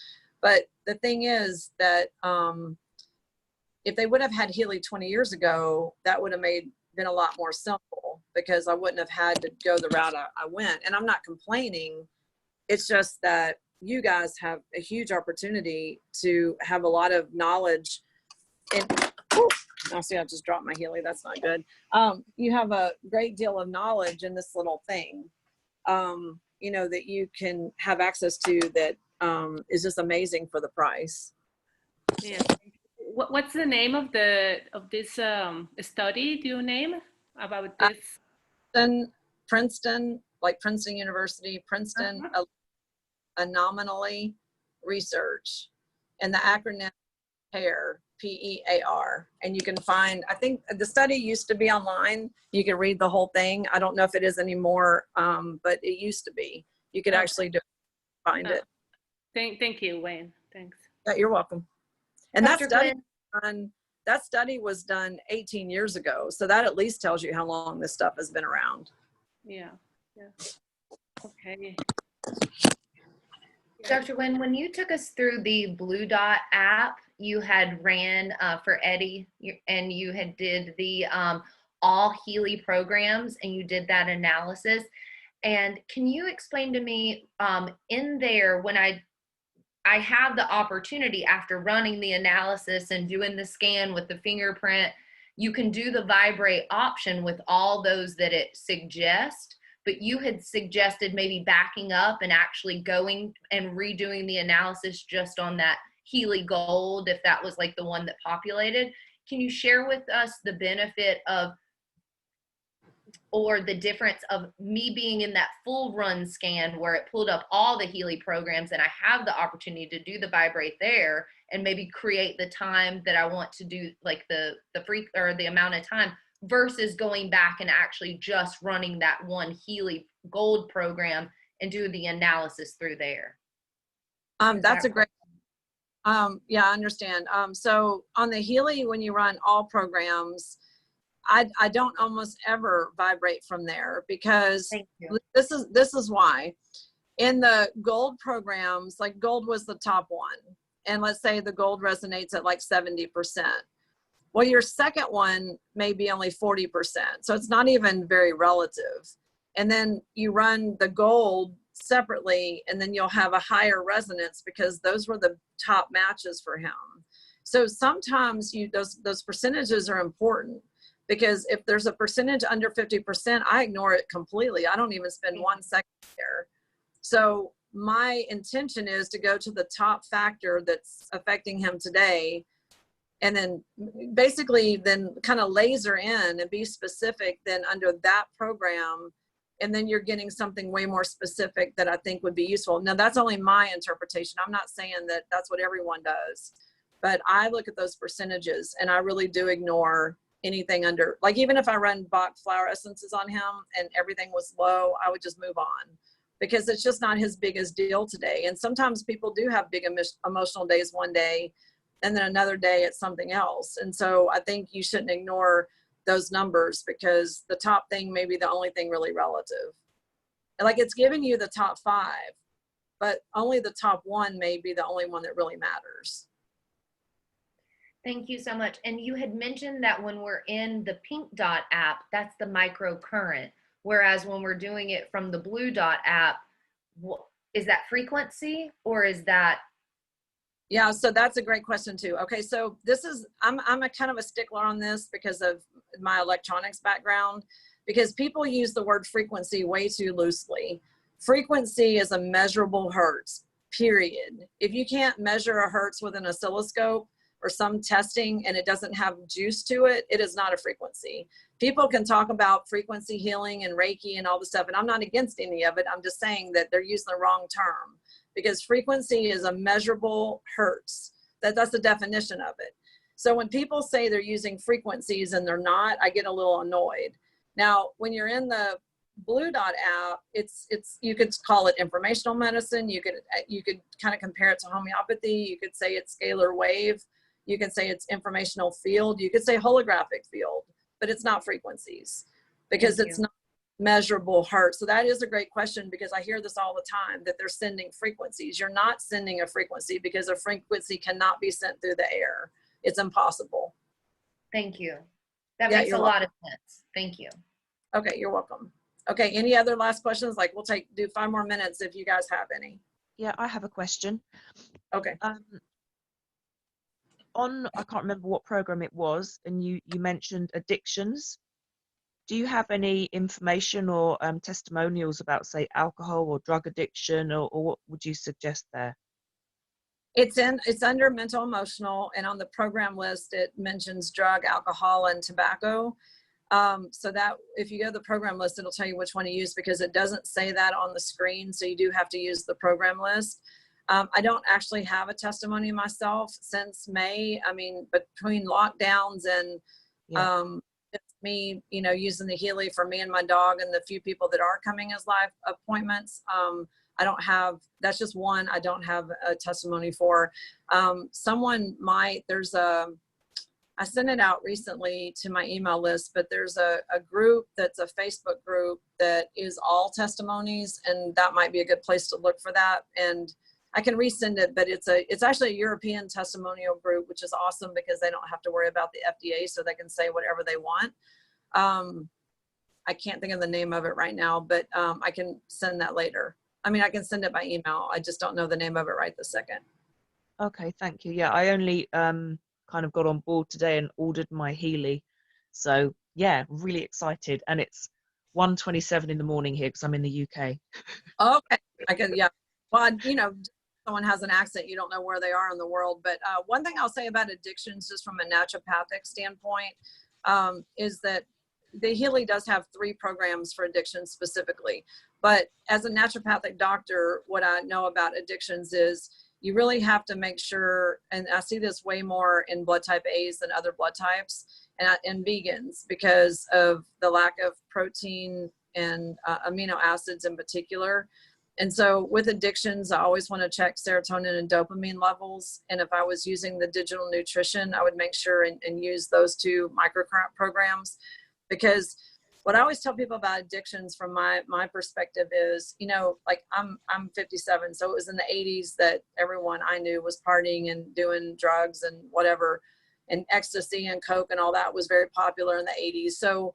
But the thing is that if they would have had Healy 20 years ago, that would have been a lot more simple, because I wouldn't have had to go the route I went. And I'm not complaining. It's just that you guys have a huge opportunity to have a lot of knowledge. And I'll see, I just dropped my Healy. That's not good. You have a great deal of knowledge in this little thing, you know, that you can have access to, that is just amazing for the price. Yes. What's the name of this study? Do you name about this? Princeton, like Princeton University, Princeton Anomaly Research, and the acronym PEAR, PEAR. And you can find, I think the study used to be online. You can read the whole thing. I don't know if it is anymore, but it used to be. You could actually find it. Thank you, Wayne. Thanks. Yeah, you're welcome. And Dr. that study was done 18 years ago. So that at least tells you how long this stuff has been around. Yeah. Okay. Dr. Wynn, when you took us through the Blue Dot app, you had ran for Eddie, and you had did the all Healy programs, and you did that analysis. And can you explain to me in there, when I have the opportunity after running the analysis and doing the scan with the fingerprint, you can do the vibrate option with all those that it suggests, but you had suggested maybe backing up and actually going and redoing the analysis just on that Healy Gold, if that was like the one that populated. Can you share with us the benefit of, or the difference of me being in that full run scan where it pulled up all the Healy programs, and I have the opportunity to do the vibrate there and maybe create the time that I want to do, like the free or the amount of time, versus going back and actually just running that one Healy Gold program and do the analysis through there? That's a great, yeah, I understand. So on the Healy, when you run all programs, I don't almost ever vibrate from there, because this is why. In the Gold programs, like Gold was the top one, and let's say the Gold resonates at like 70%. Well, your second one may be only 40%. So it's not even very relative. And then you run the Gold separately, and then you'll have a higher resonance because those were the top matches for him. So sometimes those percentages are important, because if there's a percentage under 50%, I ignore it completely. I don't even spend 1 second there. So my intention is to go to the top factor that's affecting him today, and then basically then kind of laser in and be specific then under that program. And then you're getting something way more specific that I think would be useful. Now, that's only my interpretation. I'm not saying that that's what everyone does, but I look at those percentages and I really do ignore anything under, like even if I run Bach flower essences on him and everything was low, I would just move on, because it's just not his biggest deal today. And sometimes people do have big emotional days one day, and then another day it's something else. And so I think you shouldn't ignore those numbers, because the top thing may be the only thing really relative. Like, it's giving you the top 5, but only the top 1 may be the only one that really matters. Thank you so much. And you had mentioned that when we're in the Pink Dot app, that's the microcurrent. Whereas when we're doing it from the Blue Dot app, is that frequency, or is that? Yeah, so that's a great question too. Okay, so this is, I'm a kind of a stickler on this because of my electronics background, because people use the word frequency way too loosely. Frequency is a measurable hertz, period. If you can't measure a hertz with an oscilloscope or some testing and it doesn't have juice to it, it is not a frequency. People can talk about frequency healing and Reiki and all this stuff, and I'm not against any of it. I'm just saying that they're using the wrong term, because frequency is a measurable hertz. That's the definition of it. So when people say they're using frequencies and they're not, I get a little annoyed. Now, when you're in the Blue Dot app, it's you could call it informational medicine. You could kind of compare it to homeopathy. You could say it's scalar wave. You could say it's informational field. You could say holographic field, but it's not frequencies because it's not measurable heart. So that is a great question, because I hear this all the time, that they're sending frequencies. You're not sending a frequency, because a frequency cannot be sent through the air. It's impossible. Thank you. That makes a lot of sense. Thank you. Okay, you're welcome. Okay, any other last questions? Like, we'll do 5 more minutes if you guys have any. Yeah, I have a question. Okay. I can't remember what program it was, and you mentioned addictions. Do you have any information or testimonials about, say, alcohol or drug addiction, or what would you suggest there? It's under mental emotional, and on the program list it mentions drug, alcohol, and tobacco. So that if you go to the program list, it'll tell you which one to use, because it doesn't say that on the screen. So you do have to use the program list. I don't actually have a testimony myself since May. I mean, between lockdowns and it's me, using the Healy for me and my dog and the few people that are coming as live appointments. I don't have, that's just one I don't have a testimony for. Someone might, I sent it out recently to my email list, but there's a group that's a Facebook group that is all testimonies, and that might be a good place to look for that. And I can resend it, but it's actually a European testimonial group, which is awesome because they don't have to worry about the FDA, so they can say whatever they want. I can't think of the name of it right now, but I can send that later. I mean, I can send it by email. I just don't know the name of it right this second. Okay, thank you. Yeah, I only kind of got on board today and ordered my Healy. So yeah, really excited. And it's 1:27 in the morning here because I'm in the UK. Okay, I can, yeah. Well, someone has an accent, you don't know where they are in the world. But one thing I'll say about addictions, just from a naturopathic standpoint, is that the Healy does have 3 programs for addictions specifically. But as a naturopathic doctor, what I know about addictions is you really have to make sure, and I see this way more in blood type A's than other blood types, and vegans, because of the lack of protein and amino acids in particular. And so with addictions, I always want to check serotonin and dopamine levels. And if I was using the digital nutrition, I would make sure and use those 2 microcurrent programs. Because what I always tell people about addictions from my perspective is, like I'm 57. So it was in the 80s that everyone I knew was partying and doing drugs and whatever, and ecstasy and coke and all that was very popular in the 80s. So,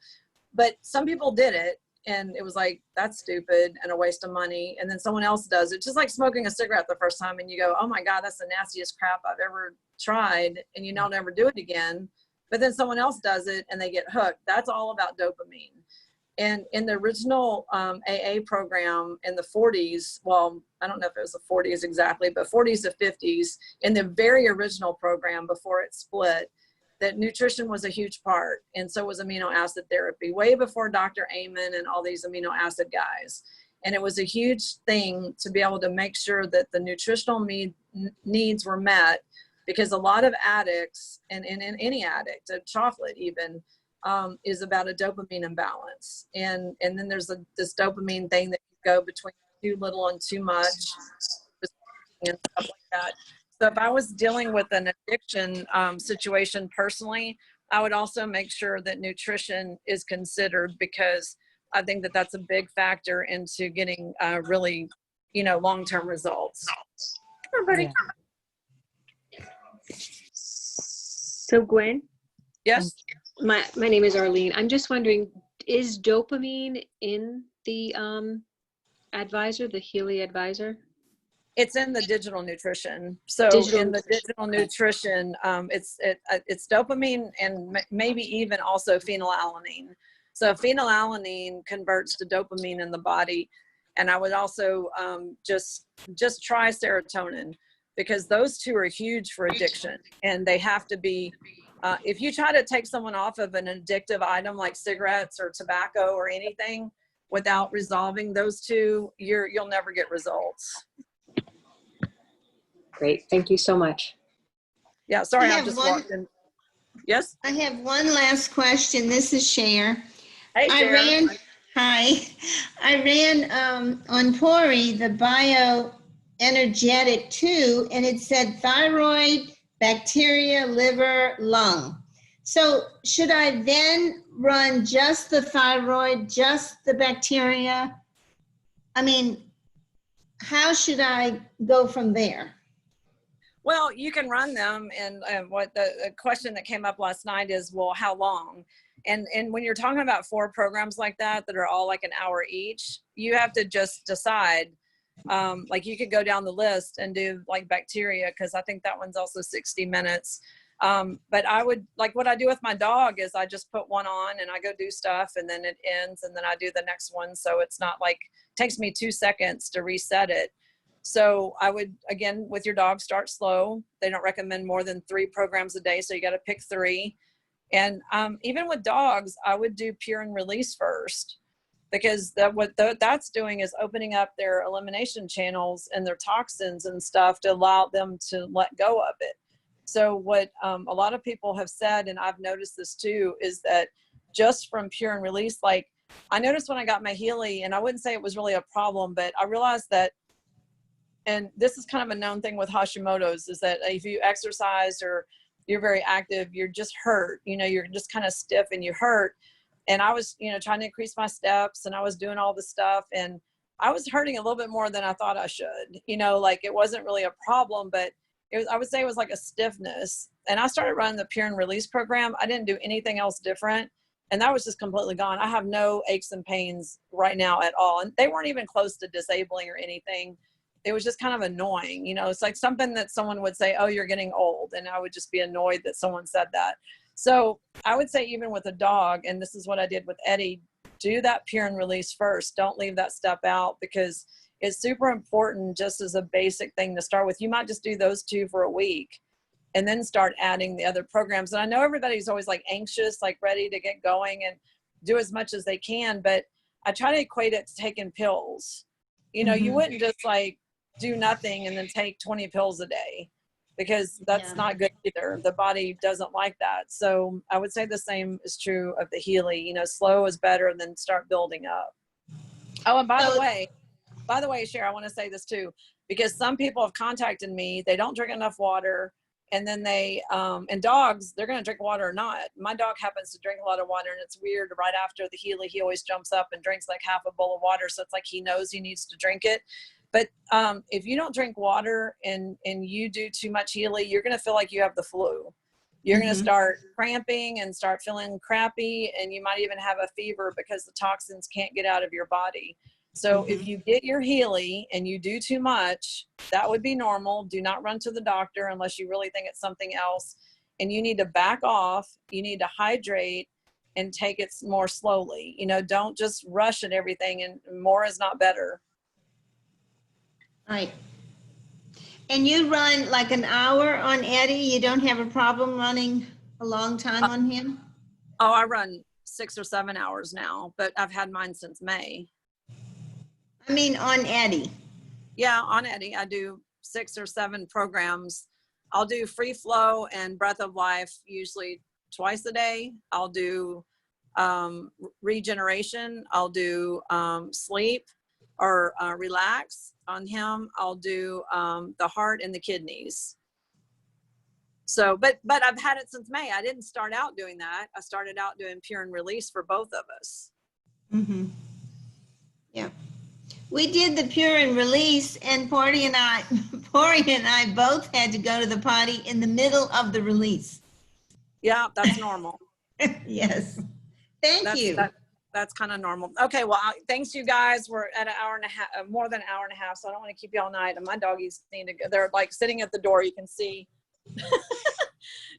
but some people did it, and it was like, that's stupid and a waste of money. And then someone else does it, just like smoking a cigarette the first time, and you go, oh my God, that's the nastiest crap I've ever tried. And you don't ever do it again. But then someone else does it and they get hooked. That's all about dopamine. And in the original AA program in the 40s, well, I don't know if it was the 40s exactly, but 40s to 50s, in the very original program before it split, that nutrition was a huge part. And so was amino acid therapy, way before Dr. Amen and all these amino acid guys. And it was a huge thing to be able to make sure that the nutritional needs were met, because a lot of addicts, and any addict, chocolate even, is about a dopamine imbalance. And then there's this dopamine thing that can go between too little and too much, and stuff like that. So if I was dealing with an addiction situation personally, I would also make sure that nutrition is considered, because I think that that's a big factor into getting really, long-term results. Yeah. So Gwen? Yes. My name is Arlene. I'm just wondering, is dopamine in the advisor, the Healy advisor? It's in the digital nutrition. So in the digital nutrition, it's dopamine and maybe even also phenylalanine. So phenylalanine converts to dopamine in the body. And I would also just try serotonin, because those 2 are huge for addiction, and they have to be, if you try to take someone off of an addictive item like cigarettes or tobacco or anything without resolving those 2, you'll never get results. Great, thank you so much. Yeah, sorry, I just walked in. Yes. I have one last question. This is Cher. Hey, Sharon. I ran on Pori the bioenergetic 2, and it said thyroid, bacteria, liver, lung. So should I then run just the thyroid, just the bacteria? I mean, how should I go from there? Well, you can run them, and what the question that came up last night is, well, how long? And when you're talking about 4 programs like that are all like an hour each, you have to just decide. Like you could go down the list and do like bacteria, because I think that one's also 60 minutes. But I would, like what I do with my dog is I just put one on and I go do stuff, and then it ends, and then I do the next one. So it's not like, it takes me 2 seconds to reset it. So I would, again, with your dog, start slow. They don't recommend more than 3 programs a day, so you got to pick 3. And even with dogs, I would do pure and release first, because what that's doing is opening up their elimination channels and their toxins and stuff to allow them to let go of it. So what a lot of people have said, and I've noticed this too, is that just from pure and release, like I noticed when I got my Healy, and I wouldn't say it was really a problem, but I realized that, and this is kind of a known thing with Hashimoto's, is that if you exercise or you're very active, you're just hurt, you're just kind of stiff and you hurt. And I was, trying to increase my steps, and I was doing all the stuff, and I was hurting a little bit more than I thought I should, like it wasn't really a problem, but it was, I would say it was like a stiffness. And I started running the pure and release program. I didn't do anything else different. And that was just completely gone. I have no aches and pains right now at all. And they weren't even close to disabling or anything. It was just kind of annoying. It's like something that someone would say, oh, you're getting old. And I would just be annoyed that someone said that. So I would say even with a dog, and this is what I did with Eddie, do that pure and release first. Don't leave that step out, because it's super important just as a basic thing to start with. You might just do those 2 for a week and then start adding the other programs. And I know everybody's always like anxious, like ready to get going and do as much as they can, but I try to equate it to taking pills. You wouldn't just like do nothing and then take 20 pills a day, because that's not good either. The body doesn't like that. So I would say the same is true of the Healy. Slow is better than start building up. Oh, and by the way, Cher, I want to say this too, because some people have contacted me, they don't drink enough water, and then they, and dogs, they're going to drink water or not. My dog happens to drink a lot of water, and it's weird, right after the Healy, he always jumps up and drinks like half a bowl of water. So it's like he knows he needs to drink it. But if you don't drink water and you do too much Healy, you're going to feel like you have the flu. You're going to start cramping and start feeling crappy, and you might even have a fever because the toxins can't get out of your body. So if you get your Healy and you do too much, that would be normal. Do not run to the doctor unless you really think it's something else. And you need to back off. You need to hydrate and take it more slowly. Don't just rush at everything, and more is not better. Right. And you run like an hour on Eddie? You don't have a problem running a long time on him? Oh, I run 6 or 7 hours now, but I've had mine since May. I mean on Eddie. Yeah, on Eddie, I do 6 or 7 programs. I'll do free flow and breath of life usually twice a day. I'll do regeneration. I'll do sleep or relax on him. I'll do the heart and the kidneys. So, but I've had it since May. I didn't start out doing that. I started out doing pure and release for both of us. Yeah. We did the pure and release, and Pori and I both had to go to the potty in the middle of the release. Yeah, that's normal. Yes. Thank you. That's kind of normal. Okay, well, thanks you guys. We're at an hour and a half, more than an hour and a half, so I don't want to keep you all night. And my doggies need to go. They're like sitting at the door. You can see.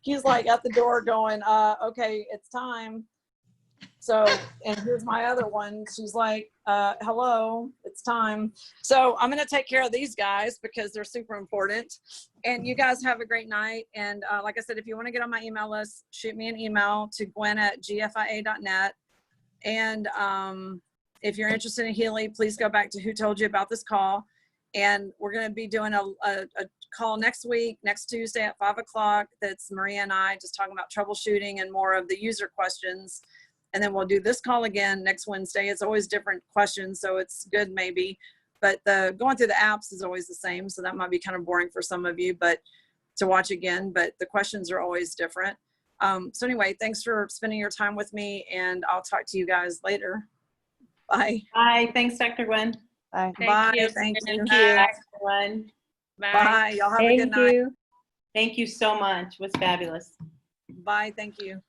He's like at the door going, okay, it's time. So, and here's my other one. She's like, hello, it's time. So I'm going to take care of these guys because they're super important. And you guys have a great night. And like I said, if you want to get on my email list, shoot me an email to gwen@gfia.net. And if you're interested in Healy, please go back to Who Told You About This Call. And we're going to be doing a call next week, next Tuesday at 5 o'clock. That's Maria and I just talking about troubleshooting and more of the user questions. And then we'll do this call again next Wednesday. It's always different questions, so it's good maybe. But the going through the apps is always the same, so that might be kind of boring for some of you, but to watch again, but the questions are always different. So anyway, thanks for spending your time with me, and I'll talk to you guys later. Bye. Bye. Thanks, Dr. Gwen. Bye. Bye. you. Thank you. Bye, everyone. Bye. Bye. Y'all have a good Thank night. you. Thank you so much. It was fabulous. Bye. Thank you.